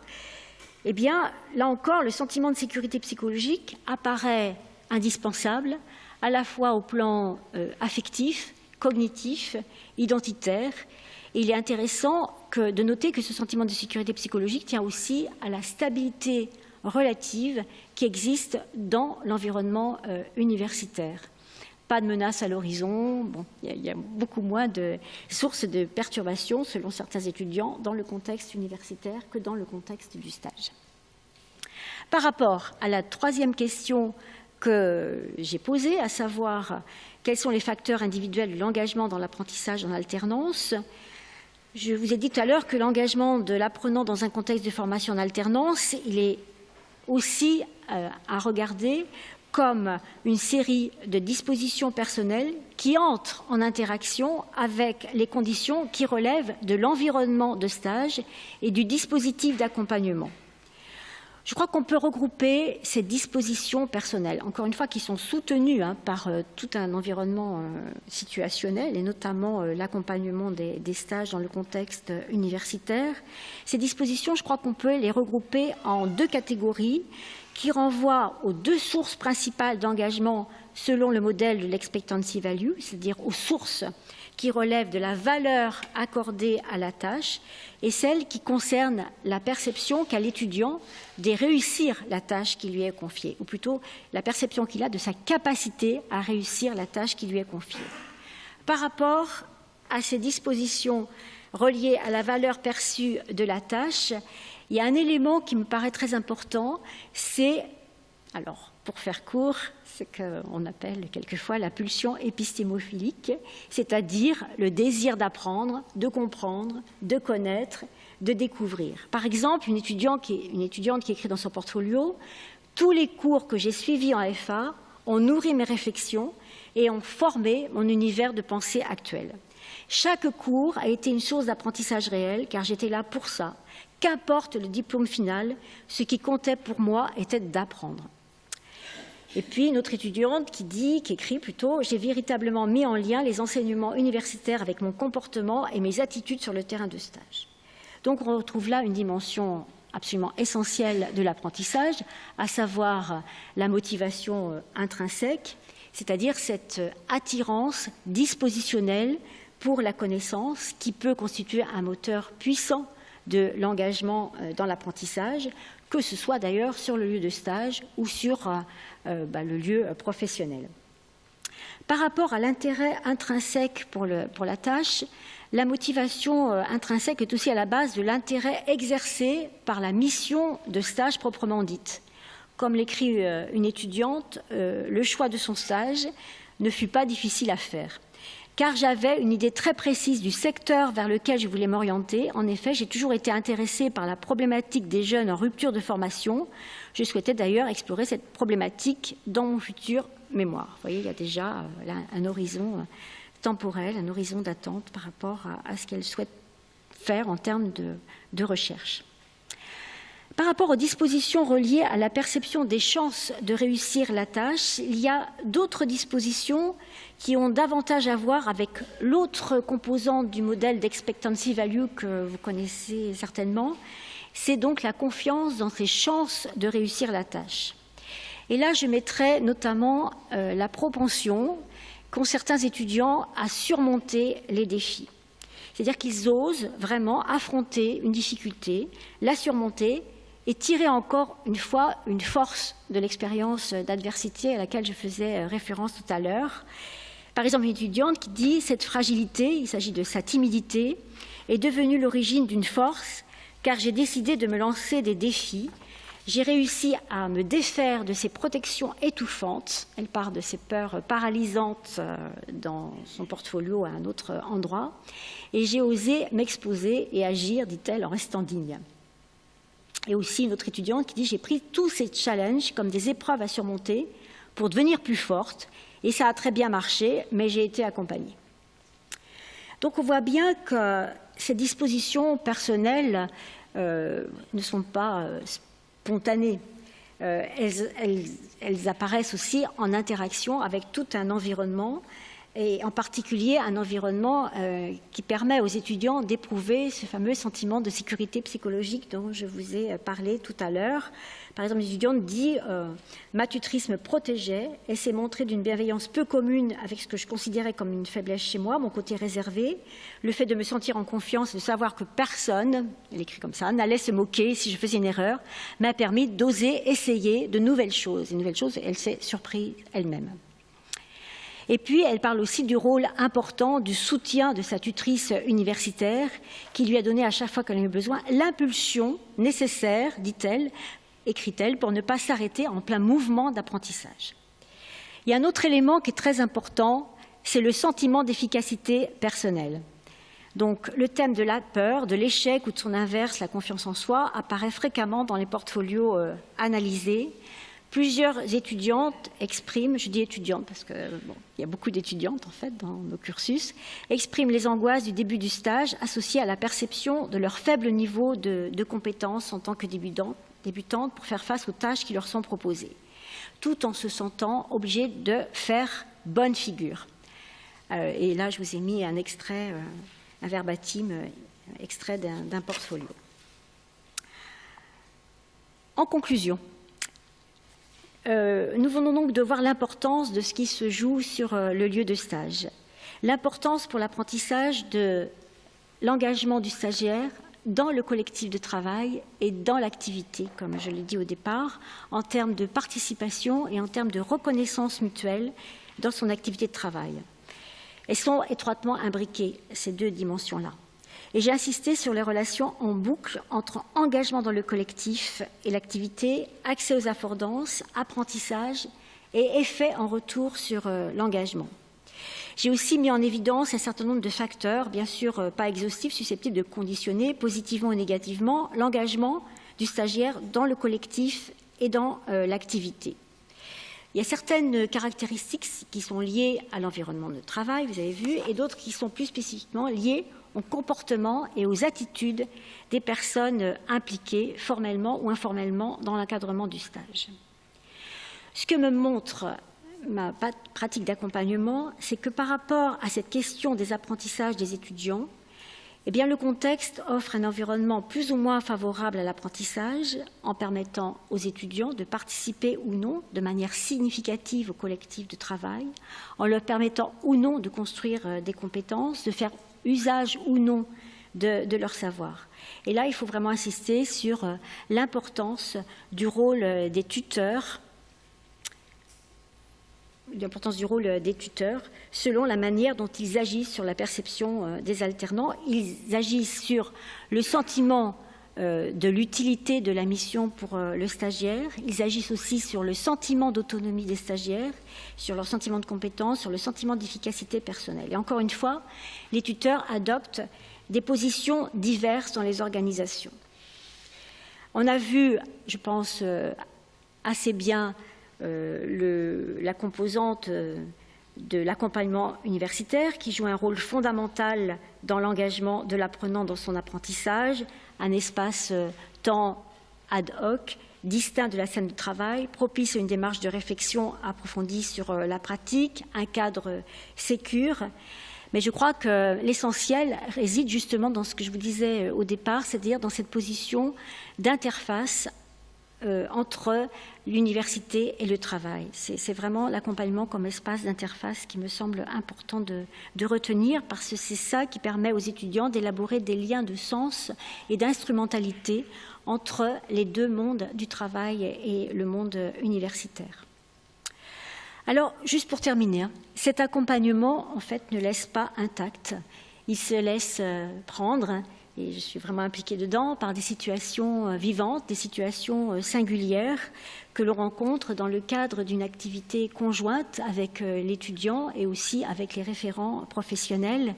Eh bien, là encore, le sentiment de sécurité psychologique apparaît indispensable, à la fois au plan affectif, cognitif, identitaire. Et il est intéressant de noter que ce sentiment de sécurité psychologique tient aussi à la stabilité relative qui existe dans l'environnement universitaire. Pas de menace à l'horizon, il y a beaucoup moins de sources de perturbations, selon certains étudiants, dans le contexte universitaire que dans le contexte du stage. Par rapport à la troisième question que j'ai posée, à savoir quels sont les facteurs individuels de l'engagement dans l'apprentissage en alternance, je vous ai dit tout à l'heure que l'engagement de l'apprenant dans un contexte de formation en alternance, il est aussi à regarder comme une série de dispositions personnelles qui entrent en interaction avec les conditions qui relèvent de l'environnement de stage et du dispositif d'accompagnement. Je crois qu'on peut regrouper ces dispositions personnelles, encore une fois, qui sont soutenues par tout un environnement situationnel, et notamment l'accompagnement des stages dans le contexte universitaire. Ces dispositions, je crois qu'on peut les regrouper en 2 catégories qui renvoient aux 2 sources principales d'engagement selon le modèle de l'expectancy value, c'est-à-dire aux sources qui relèvent de la valeur accordée à la tâche et celles qui concernent la perception qu'a l'étudiant de réussir la tâche qui lui est confiée, ou plutôt la perception qu'il a de sa capacité à réussir la tâche qui lui est confiée. Par rapport à ces dispositions reliées à la valeur perçue de la tâche, il y a un élément qui me paraît très important, c'est, alors pour faire court, ce qu'on appelle quelquefois la pulsion épistémophilique, c'est-à-dire le désir d'apprendre, de comprendre, de connaître, de découvrir. Par exemple, une étudiante qui écrit dans son portfolio « Tous les cours que j'ai suivis en FA ont nourri mes réflexions et ont formé mon univers de pensée actuel. Chaque cours a été une source d'apprentissage réel, car j'étais là pour ça. Qu'importe le diplôme final, ce qui comptait pour moi était d'apprendre. » Et puis une autre étudiante qui écrit plutôt « J'ai véritablement mis en lien les enseignements universitaires avec mon comportement et mes attitudes sur le terrain de stage. » Donc on retrouve là une dimension absolument essentielle de l'apprentissage, à savoir la motivation intrinsèque, c'est-à-dire cette attirance dispositionnelle pour la connaissance qui peut constituer un moteur puissant de l'engagement dans l'apprentissage, que ce soit d'ailleurs sur le lieu de stage ou sur le lieu professionnel. Par rapport à l'intérêt intrinsèque pour la tâche, la motivation intrinsèque est aussi à la base de l'intérêt exercé par la mission de stage proprement dite. Comme l'écrit une étudiante, le choix de son stage ne fut pas difficile à faire. Car j'avais une idée très précise du secteur vers lequel je voulais m'orienter. En effet, j'ai toujours été intéressée par la problématique des jeunes en rupture de formation. Je souhaitais d'ailleurs explorer cette problématique dans mon futur mémoire. Vous voyez, il y a déjà là, un horizon temporel, un horizon d'attente par rapport à ce qu'elle souhaite faire en termes de recherche. Par rapport aux dispositions reliées à la perception des chances de réussir la tâche, il y a d'autres dispositions qui ont davantage à voir avec l'autre composante du modèle d'expectancy value que vous connaissez certainement. C'est donc la confiance dans ses chances de réussir la tâche. Et là, je mettrai notamment la propension qu'ont certains étudiants à surmonter les défis. C'est-à-dire qu'ils osent vraiment affronter une difficulté, la surmonter, et tirer encore une fois une force de l'expérience d'adversité à laquelle je faisais référence tout à l'heure. Par exemple, une étudiante qui dit « Cette fragilité, il s'agit de sa timidité, est devenue l'origine d'une force, car j'ai décidé de me lancer des défis. J'ai réussi à me défaire de ces protections étouffantes. » Elle part de ses peurs paralysantes dans son portfolio à un autre endroit. « Et j'ai osé m'exposer et agir, dit-elle, en restant digne. » Et aussi une autre étudiante qui dit « J'ai pris tous ces challenges comme des épreuves à surmonter pour devenir plus forte, et ça a très bien marché, mais j'ai été accompagnée. » Donc on voit bien que ces dispositions personnelles ne sont pas spontanées. Elles apparaissent aussi en interaction avec tout un environnement, et en particulier un environnement qui permet aux étudiants d'éprouver ce fameux sentiment de sécurité psychologique dont je vous ai parlé tout à l'heure. Par exemple, l'étudiante dit « Ma tutrice me protégeait et s'est montrée d'une bienveillance peu commune avec ce que je considérais comme une faiblesse chez moi, mon côté réservé. Le fait de me sentir en confiance, de savoir que personne, elle écrit comme ça, n'allait se moquer si je faisais une erreur, m'a permis d'oser essayer de nouvelles choses. » Et nouvelles choses, elle s'est surprise elle-même. Et puis, elle parle aussi du rôle important du soutien de sa tutrice universitaire qui lui a donné à chaque fois qu'elle en a eu besoin l'impulsion nécessaire, dit-elle, écrit-elle, pour ne pas s'arrêter en plein mouvement d'apprentissage. Il y a un autre élément qui est très important, c'est le sentiment d'efficacité personnelle. Donc, le thème de la peur, de l'échec ou de son inverse, la confiance en soi, apparaît fréquemment dans les portfolios analysés. Plusieurs étudiantes expriment, je dis étudiantes parce qu'il y a beaucoup d'étudiantes en fait dans nos cursus, expriment les angoisses du début du stage associées à la perception de leur faible niveau de compétences en tant que débutantes pour faire face aux tâches qui leur sont proposées, tout en se sentant obligés de faire bonne figure. Et là, je vous ai mis un extrait, un verbatim, extrait d'un portfolio. En conclusion, nous venons donc de voir l'importance de ce qui se joue sur le lieu de stage, l'importance pour l'apprentissage de l'engagement du stagiaire dans le collectif de travail et dans l'activité, comme je l'ai dit au départ, en termes de participation et en termes de reconnaissance mutuelle dans son activité de travail. Elles sont étroitement imbriquées, ces deux dimensions-là. Et j'ai insisté sur les relations en boucle entre engagement dans le collectif et l'activité, accès aux affordances, apprentissage et effet en retour sur l'engagement. J'ai aussi mis en évidence un certain nombre de facteurs, bien sûr pas exhaustifs, susceptibles de conditionner positivement ou négativement l'engagement du stagiaire dans le collectif et dans l'activité. Il y a certaines caractéristiques qui sont liées à l'environnement de travail, vous avez vu, et d'autres qui sont plus spécifiquement liées au comportement et aux attitudes des personnes impliquées formellement ou informellement dans l'encadrement du stage. Ce que me montre ma pratique d'accompagnement, c'est que par rapport à cette question des apprentissages des étudiants, eh bien, le contexte offre un environnement plus ou moins favorable à l'apprentissage en permettant aux étudiants de participer ou non de manière significative au collectif de travail, en leur permettant ou non de construire des compétences, de faire usage ou non de leur savoir. Et là, il faut vraiment insister sur l'importance du rôle des tuteurs, selon la manière dont ils agissent sur la perception des alternants. Ils agissent sur le sentiment de l'utilité de la mission pour le stagiaire. Ils agissent aussi sur le sentiment d'autonomie des stagiaires, sur leur sentiment de compétence, sur le sentiment d'efficacité personnelle. Et encore une fois, les tuteurs adoptent des positions diverses dans les organisations. On a vu, je pense, assez bien la composante de l'accompagnement universitaire qui joue un rôle fondamental dans l'engagement de l'apprenant dans son apprentissage, un espace-temps ad hoc, distinct de la scène de travail, propice à une démarche de réflexion approfondie sur la pratique, un cadre sécure. Mais je crois que l'essentiel réside justement dans ce que je vous disais au départ, c'est-à-dire dans cette position d'interface entre l'université et le travail. C'est vraiment l'accompagnement comme espace d'interface qui me semble important de retenir, parce que c'est ça qui permet aux étudiants d'élaborer des liens de sens et d'instrumentalité entre les deux mondes du travail et le monde universitaire. Alors, juste pour terminer, cet accompagnement, en fait, ne laisse pas intact. Il se laisse prendre, et je suis vraiment impliquée dedans, par des situations vivantes, des situations singulières que l'on rencontre dans le cadre d'une activité conjointe avec l'étudiant et aussi avec les référents professionnels.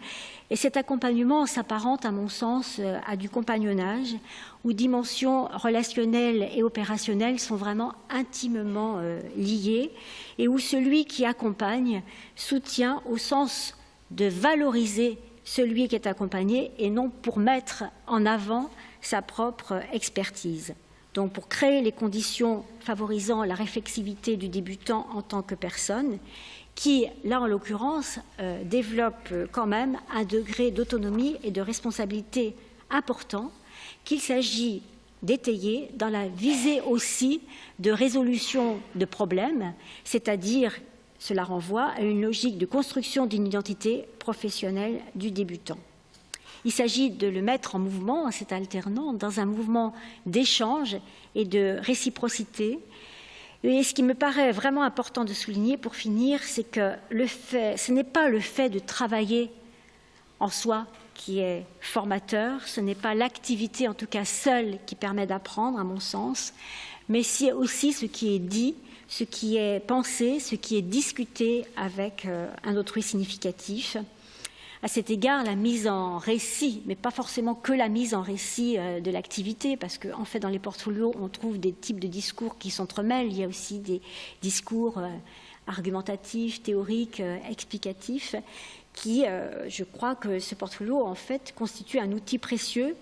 Et cet accompagnement s'apparente, à mon sens, à du compagnonnage, où dimensions relationnelles et opérationnelles sont vraiment intimement liées, et où celui qui accompagne soutient au sens de valoriser celui qui est accompagné et non pour mettre en avant sa propre expertise. Donc pour créer les conditions favorisant la réflexivité du débutant en tant que personne qui, là en l'occurrence, développe quand même un degré d'autonomie et de responsabilité important qu'il s'agit d'étayer dans la visée aussi de résolution de problèmes, c'est-à-dire cela renvoie à une logique de construction d'une identité professionnelle du débutant. Il s'agit de le mettre en mouvement, cet alternant, dans un mouvement d'échange et de réciprocité. Et ce qui me paraît vraiment important de souligner pour finir, c'est que ce n'est pas le fait de travailler en soi qui est formateur, ce n'est pas l'activité, en tout cas seule, qui permet d'apprendre, à mon sens, mais c'est aussi ce qui est dit, ce qui est pensé, ce qui est discuté avec un autrui significatif. À cet égard, la mise en récit, mais pas forcément que la mise en récit de l'activité, parce qu'en fait, dans les portfolios, on trouve des types de discours qui s'entremêlent. Il y a aussi des discours argumentatifs, théoriques, explicatifs, qui, je crois que ce portfolio, en fait, constitue un outil précieux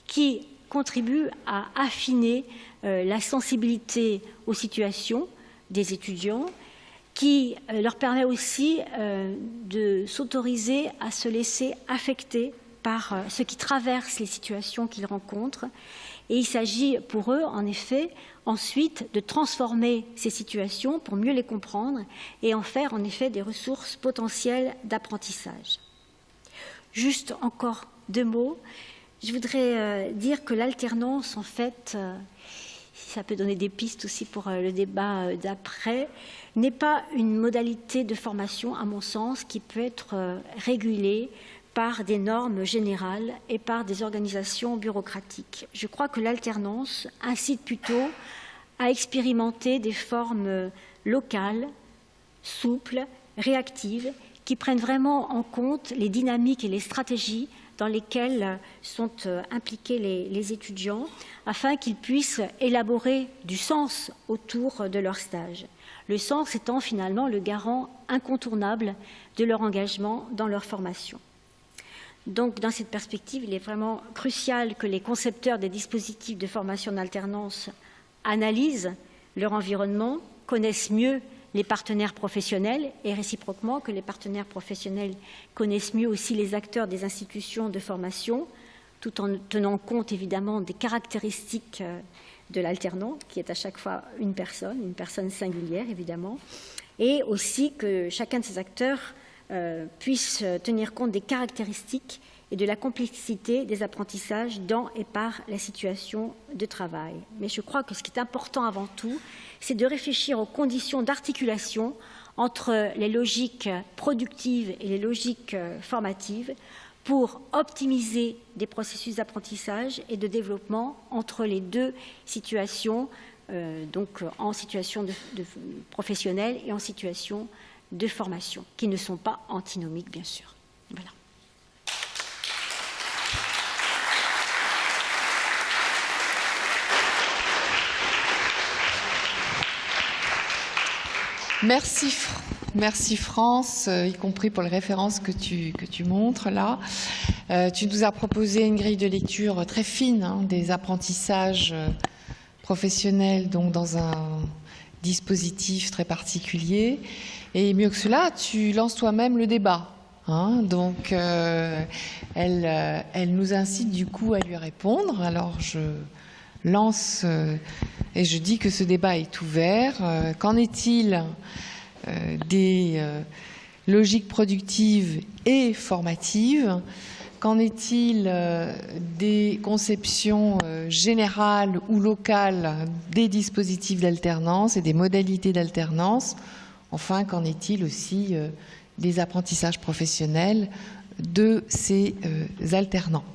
qui contribue à affiner la sensibilité aux situations des étudiants, qui leur permet aussi de s'autoriser à se laisser affecter par ce qui traverse les situations qu'ils rencontrent. Et il s'agit pour eux, en effet, ensuite de transformer ces situations pour mieux les comprendre et en faire, en effet, des ressources potentielles d'apprentissage. Juste encore 2 mots. Je voudrais dire que l'alternance, en fait, ça peut donner des pistes aussi pour le débat d'après, n'est pas une modalité de formation, à mon sens, qui peut être régulée par des normes générales et par des organisations bureaucratiques. Je crois que l'alternance incite plutôt à expérimenter des formes locales, souples, réactives, qui prennent vraiment en compte les dynamiques et les stratégies dans lesquelles sont impliqués les étudiants, afin qu'ils puissent élaborer du sens autour de leur stage. Le sens étant finalement le garant incontournable de leur engagement dans leur formation. Donc, dans cette perspective, il est vraiment crucial que les concepteurs des dispositifs de formation en alternance analysent leur environnement, connaissent mieux les partenaires professionnels et réciproquement que les partenaires professionnels connaissent mieux aussi les acteurs des institutions de formation, tout en tenant compte évidemment des caractéristiques de l'alternant, qui est à chaque fois une personne singulière évidemment, et aussi que chacun de ces acteurs puisse tenir compte des caractéristiques et de la complexité des apprentissages dans et par la situation de travail. Mais je crois que ce qui est important avant tout, c'est de réfléchir aux conditions d'articulation entre les logiques productives et les logiques formatives pour optimiser des processus d'apprentissage et de développement entre les 2 situations, donc en situation de professionnelle et en situation de formation, qui ne sont pas antinomiques, bien sûr. Voilà. Merci France, y compris pour les références que tu montres là. Tu nous as proposé une grille de lecture très fine des apprentissages professionnels, donc dans un dispositif très particulier. Et mieux que cela, tu lances toi-même le débat. Donc, elle nous incite du coup à lui répondre. Alors, je lance et je dis que ce débat est ouvert. Qu'en est-il des logiques productives et formatives? Qu'en est-il des conceptions générales ou locales des dispositifs d'alternance et des modalités d'alternance? Enfin, qu'en est-il aussi des apprentissages professionnels de ces alternants?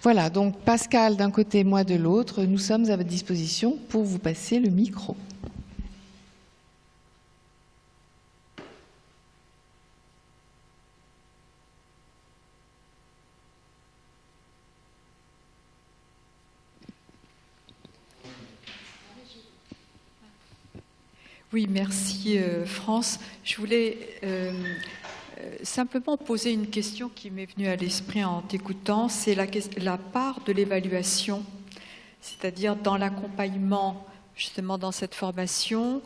Voilà, donc Pascal d'un côté, moi de l'autre, nous sommes à votre disposition pour vous passer le micro. Oui, merci France. Je voulais simplement poser une question qui m'est venue à l'esprit en t'écoutant. C'est la part de l'évaluation, c'est-à-dire dans l'accompagnement, justement dans cette formation,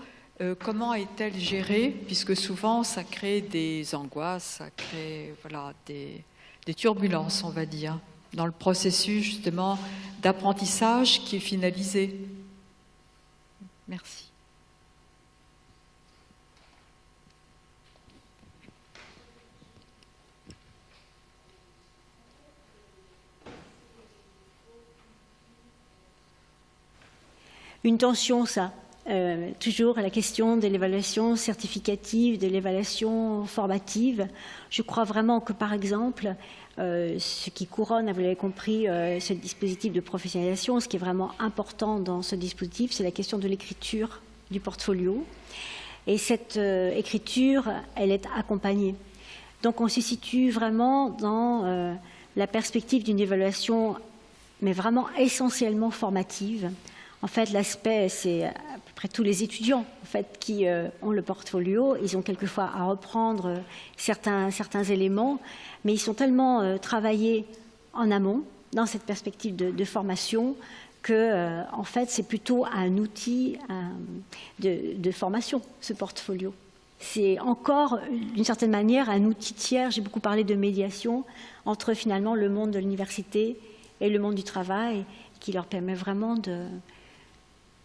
comment est-elle gérée? Puisque souvent, ça crée des angoisses, ça crée des turbulences, on va dire, dans le processus justement d'apprentissage qui est finalisé. Merci. Une tension, ça. Toujours à la question de l'évaluation certificative, de l'évaluation formative. Je crois vraiment que, par exemple, ce qui couronne, vous l'avez compris, ce dispositif de professionnalisation, ce qui est vraiment important dans ce dispositif, c'est la question de l'écriture du portfolio. Et cette écriture, elle est accompagnée. Donc on se situe vraiment dans la perspective d'une évaluation, mais vraiment essentiellement formative. En fait, l'aspect, c'est à peu près tous les étudiants en fait, qui ont le portfolio. Ils ont quelquefois à reprendre certains éléments, mais ils sont tellement travaillés en amont dans cette perspective de formation que, en fait, c'est plutôt un outil de formation, ce portfolio. C'est encore, d'une certaine manière, un outil tiers. J'ai beaucoup parlé de médiation entre, finalement, le monde de l'université et le monde du travail, qui leur permet vraiment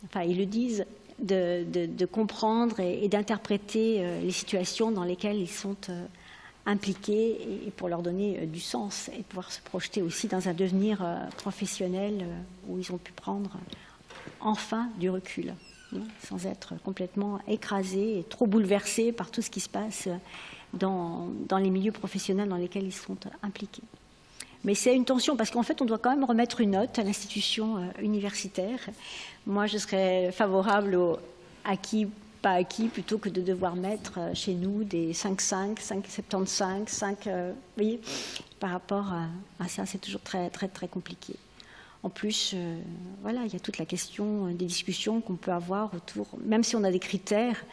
enfin, ils le disent, de comprendre et d'interpréter les situations dans lesquelles ils sont impliqués et pour leur donner du sens et pouvoir se projeter aussi dans un devenir professionnel où ils ont pu prendre enfin du recul, sans être complètement écrasés et trop bouleversés par tout ce qui se passe dans les milieux professionnels dans lesquels ils sont impliqués. Mais c'est une tension parce qu'en fait, on doit quand même remettre une note à l'institution universitaire. Moi, je serais favorable au acquis, pas acquis, plutôt que de devoir mettre chez nous des 5,5, 5,75, 5, vous voyez, par rapport à ça, c'est toujours très, très, très compliqué. En plus, voilà, il y a toute la question des discussions qu'on peut avoir autour, même si on a des critères,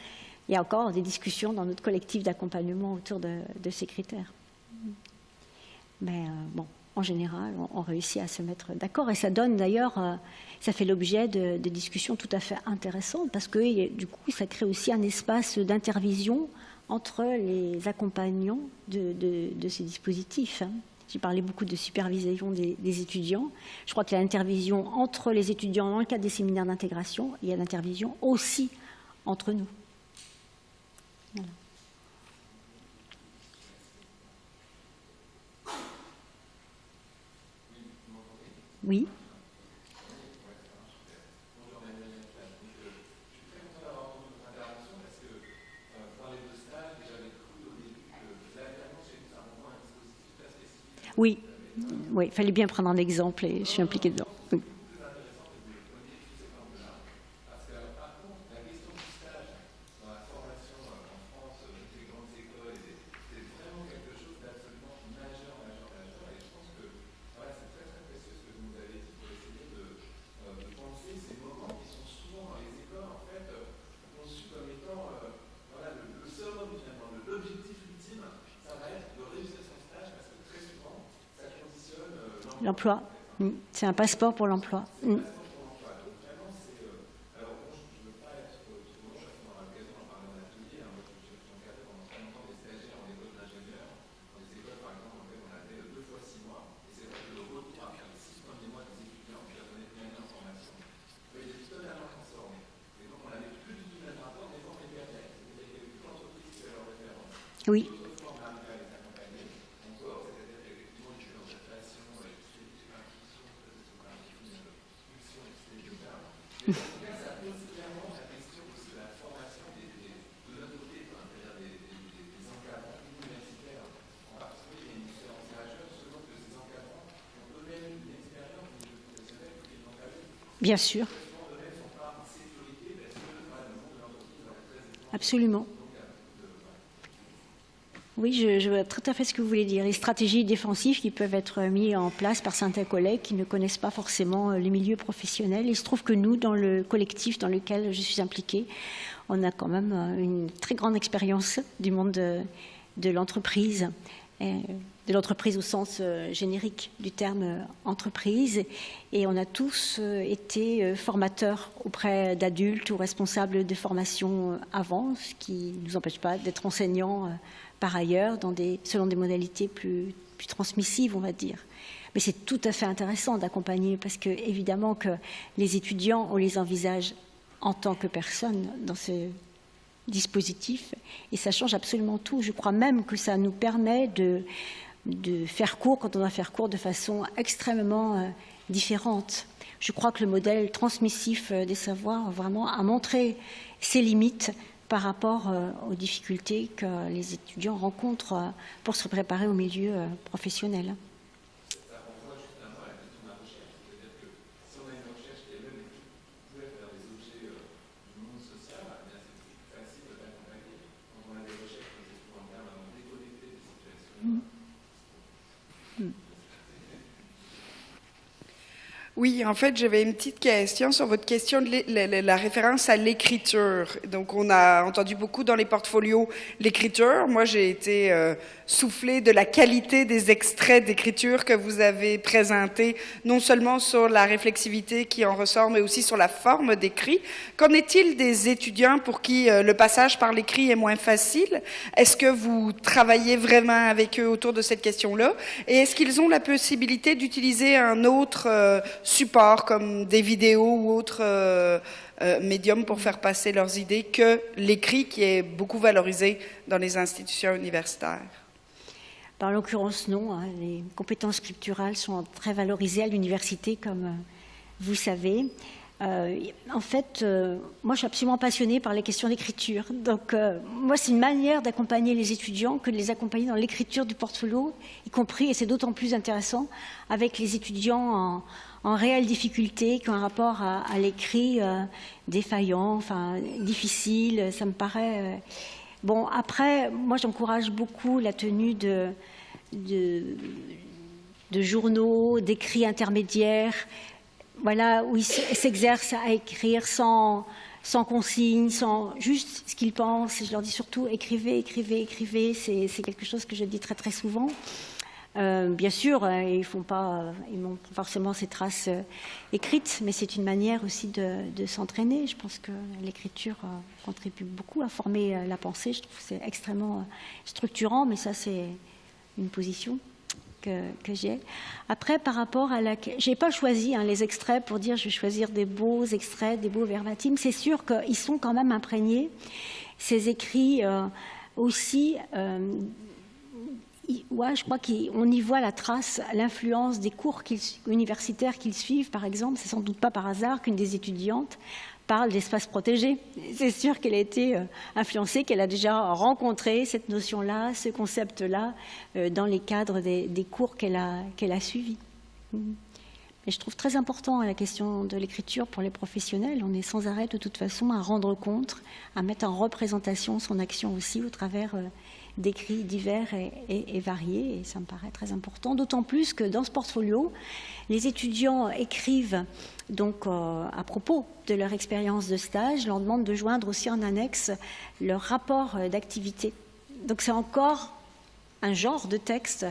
il y a encore des discussions dans notre collectif d'accompagnement autour de ces critères. Mais bon, en général, on réussit à se mettre d'accord et ça donne d'ailleurs, ça fait l'objet de discussions tout à fait intéressantes parce que du coup, ça crée aussi un espace d'intervision entre les accompagnants de ces dispositifs. J'ai parlé beaucoup de supervision des étudiants. Je crois qu'il y a l'intervision entre les étudiants dans le cadre des séminaires d'intégration, il y a l'intervision aussi entre nous. Voilà. Oui. Oui, oui, il fallait bien prendre un exemple et je suis impliquée dedans. Oui. L'emploi, c'est un passeport pour l'emploi. Oui. Bien sûr. Absolument. Oui, je vois tout à fait ce que vous voulez dire. Les stratégies défensives qui peuvent être mises en place par certains collègues qui ne connaissent pas forcément les milieux professionnels. Il se trouve que nous, dans le collectif dans lequel je suis impliquée, on a quand même une très grande expérience du monde de l'entreprise, de l'entreprise au sens générique du terme entreprise. Et on a tous été formateurs auprès d'adultes ou responsables de formation avant, ce qui ne nous empêche pas d'être enseignants par ailleurs, selon des modalités plus transmissives, on va dire. Mais c'est tout à fait intéressant d'accompagner, parce que évidemment que les étudiants, on les envisage en tant que personnes dans ce dispositif, et ça change absolument tout. Je crois même que ça nous permet de faire cours, quand on doit faire cours, de façon extrêmement différente. Je crois que le modèle transmissif des savoirs vraiment a montré ses limites par rapport aux difficultés que les étudiants rencontrent pour se préparer au milieu professionnel. Oui, en fait, j'avais une petite question sur votre question de la référence à l'écriture. Donc, on a entendu beaucoup dans les portfolios l'écriture. Moi, j'ai été soufflée de la qualité des extraits d'écriture que vous avez présentés, non seulement sur la réflexivité qui en ressort, mais aussi sur la forme d'écrit. Qu'en est-il des étudiants pour qui le passage par l'écrit est moins facile? Est-ce que vous travaillez vraiment avec eux autour de cette question-là? Et est-ce qu'ils ont la possibilité d'utiliser un autre support comme des vidéos ou autres médiums pour faire passer leurs idées que l'écrit qui est beaucoup valorisé dans les institutions universitaires? En l'occurrence, non. Les compétences scripturales sont très valorisées à l'université, comme vous savez. En fait, moi, je suis absolument passionnée par les questions d'écriture. Donc, moi, c'est une manière d'accompagner les étudiants que de les accompagner dans l'écriture du portfolio, y compris, et c'est d'autant plus intéressant, avec les étudiants en réelle difficulté, qui ont un rapport à l'écrit défaillant, enfin, difficile. Ça me paraît... Bon, après, moi, j'encourage beaucoup la tenue de journaux, d'écrits intermédiaires, voilà, où ils s'exercent à écrire sans consigne, sans juste ce qu'ils pensent. Je leur dis surtout écrivez, écrivez, écrivez. C'est quelque chose que je dis très très souvent. Bien sûr, ils n'ont pas forcément ces traces écrites, mais c'est une manière aussi de s'entraîner. Je pense que l'écriture contribue beaucoup à former la pensée. Je trouve que c'est extrêmement structurant, mais ça, c'est une position que j'ai. Après, par rapport à j'ai pas choisi les extraits pour dire je vais choisir des beaux extraits, des beaux verbatim. C'est sûr qu'ils sont quand même imprégnés. Ces écrits aussi... Ouais, je crois qu'on y voit la trace, l'influence des cours universitaires qu'ils suivent, par exemple. C'est sans doute pas par hasard qu'une des étudiantes parle d'espace protégé. C'est sûr qu'elle a été influencée, qu'elle a déjà rencontré cette notion-là, ce concept-là, dans les cadres des cours qu'elle a suivis. Et je trouve très important la question de l'écriture pour les professionnels. On est sans arrêt, de toute façon, à rendre compte, à mettre en représentation son action aussi au travers d'écrits divers et variés, et ça me paraît très important, d'autant plus que dans ce portfolio, les étudiants écrivent donc à propos de leur expérience de stage, leur demande de joindre aussi en annexe leur rapport d'activité. Donc c'est encore un genre de texte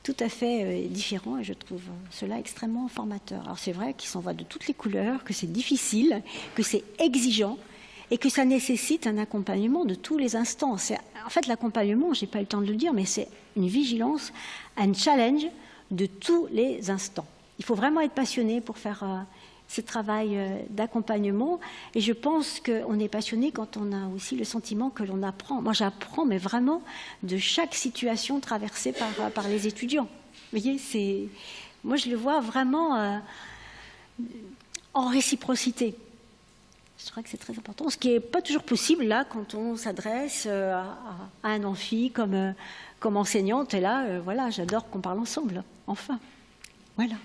tout à fait différent, et je trouve cela extrêmement formateur. Alors c'est vrai qu'il s'en va de toutes les couleurs, que c'est difficile, que c'est exigeant, et que ça nécessite un accompagnement de tous les instants. En fait, l'accompagnement, je n'ai pas eu le temps de le dire, mais c'est une vigilance, un challenge de tous les instants. Il faut vraiment être passionné pour faire ce travail d'accompagnement. Et je pense qu'on est passionné quand on a aussi le sentiment que l'on apprend. Moi, j'apprends, mais vraiment, de chaque situation traversée par les étudiants. Vous voyez, moi, je le vois vraiment en réciprocité. Je crois que c'est très important, ce qui n'est pas toujours possible là quand on s'adresse à un amphi comme enseignante. Et là, voilà, j'adore qu'on parle ensemble. Enfin, voilà.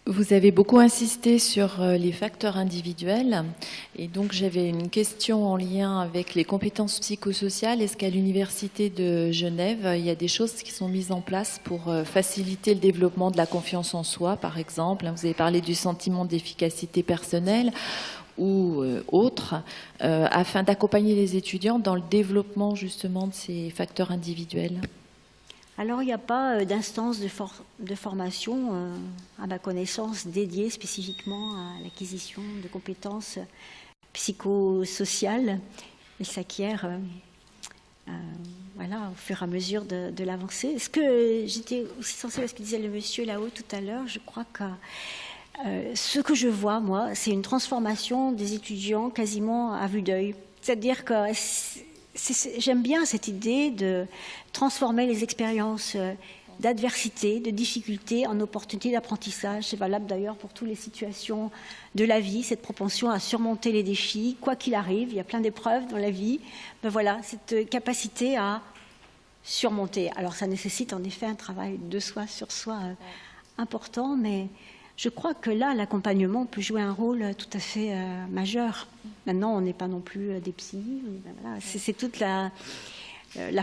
Vous avez beaucoup insisté sur les facteurs individuels et donc j'avais une question en lien avec les compétences psychosociales. Est-ce qu'à l'Université de Genève, il y a des choses qui sont mises en place pour faciliter le développement de la confiance en soi, par exemple? Vous avez parlé du sentiment d'efficacité personnelle ou autre, afin d'accompagner les étudiants dans le développement justement de ces facteurs individuels. Alors, il n'y a pas d'instance de formation, à ma connaissance, dédiée spécifiquement à l'acquisition de compétences psychosociales. Elles s'acquièrent voilà, au fur et à mesure de l'avancée. Est-ce que j'étais aussi sensible à ce que disait le monsieur là-haut tout à l'heure? Je crois que ce que je vois, moi, c'est une transformation des étudiants quasiment à vue d'œil. C'est-à-dire que j'aime bien cette idée de transformer les expériences d'adversité, de difficulté en opportunités d'apprentissage. C'est valable d'ailleurs pour toutes les situations de la vie, cette propension à surmonter les défis, quoi qu'il arrive. Il y a plein d'épreuves dans la vie. Ben voilà, cette capacité à surmonter. Alors ça nécessite en effet un travail de soi sur soi important, mais je crois que là, l'accompagnement peut jouer un rôle tout à fait majeur. Maintenant, on n'est pas non plus des psys. Voilà. C'est toute la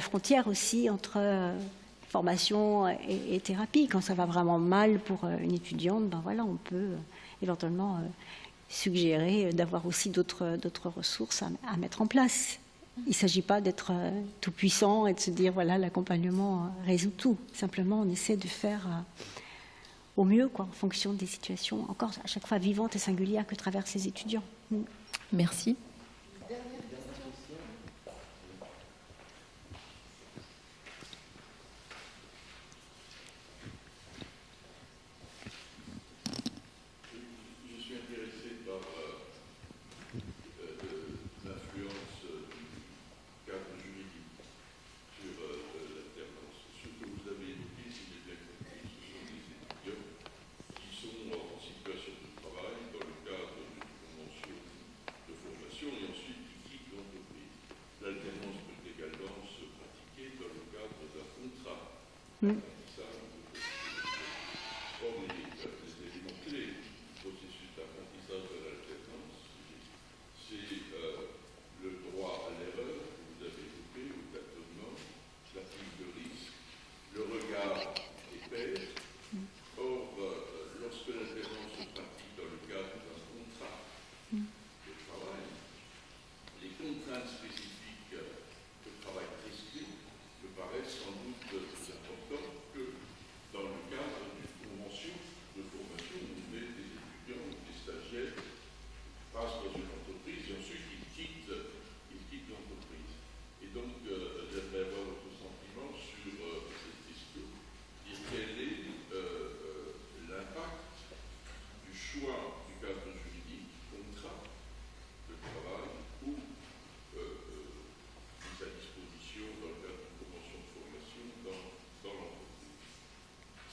frontière aussi entre formation et thérapie. Quand ça va vraiment mal pour une étudiante, ben voilà, on peut éventuellement suggérer d'avoir aussi d'autres ressources à mettre en place. Il ne s'agit pas d'être tout puissant et de se dire voilà, l'accompagnement résout tout. Simplement, on essaie de faire au mieux, quoi, en fonction des situations, encore à chaque fois vivantes et singulières que traversent les étudiants. Merci.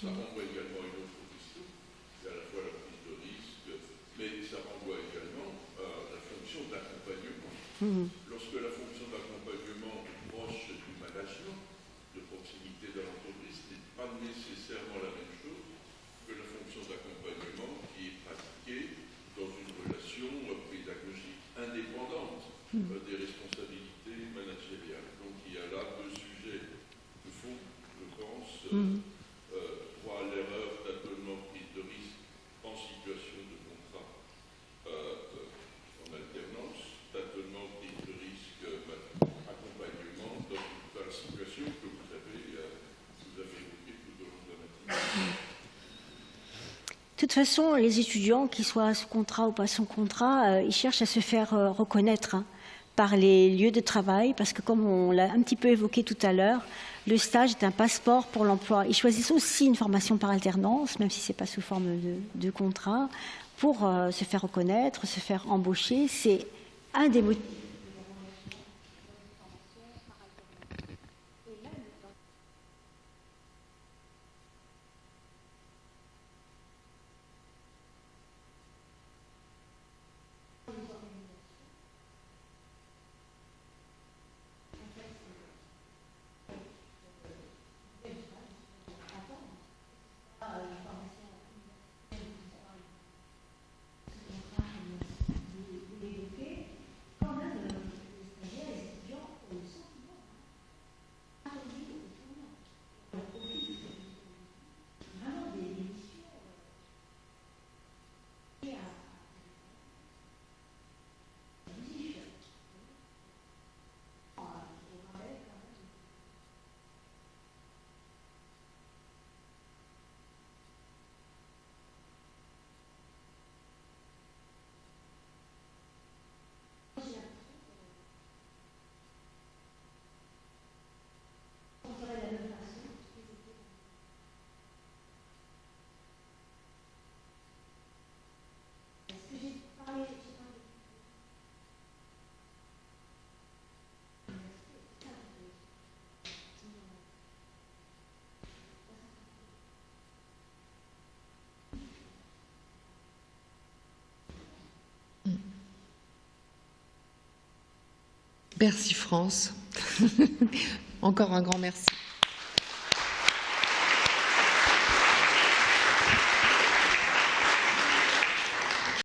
Ça renvoie également à une autre question, c'est à la fois la prise de risque, mais ça renvoie également à la fonction d'accompagnement. Lorsque la fonction d'accompagnement est proche du management, de proximité de l'entreprise, n'est pas nécessairement la même chose que la fonction d'accompagnement qui est pratiquée dans une relation pédagogique indépendante des responsabilités managériales. Donc il y a là deux sujets de fond, je pense. Droit à l'erreur, tâtonnement, prise de risque en situation de contrat en alternance, tâtonnement, prise de risque, accompagnement dans la situation que vous avez évoquée tout au long de la matinée. De toute façon, les étudiants, qu'ils soient sous contrat ou pas sous contrat, ils cherchent à se faire reconnaître par les lieux de travail, parce que comme on l'a un petit peu évoqué tout à l'heure, le stage est un passeport pour l'emploi. Ils choisissent aussi une formation par alternance, même si ce n'est pas sous forme de contrat, pour se faire reconnaître, se faire embaucher. C'est un des motifs. Merci France. Encore un grand merci.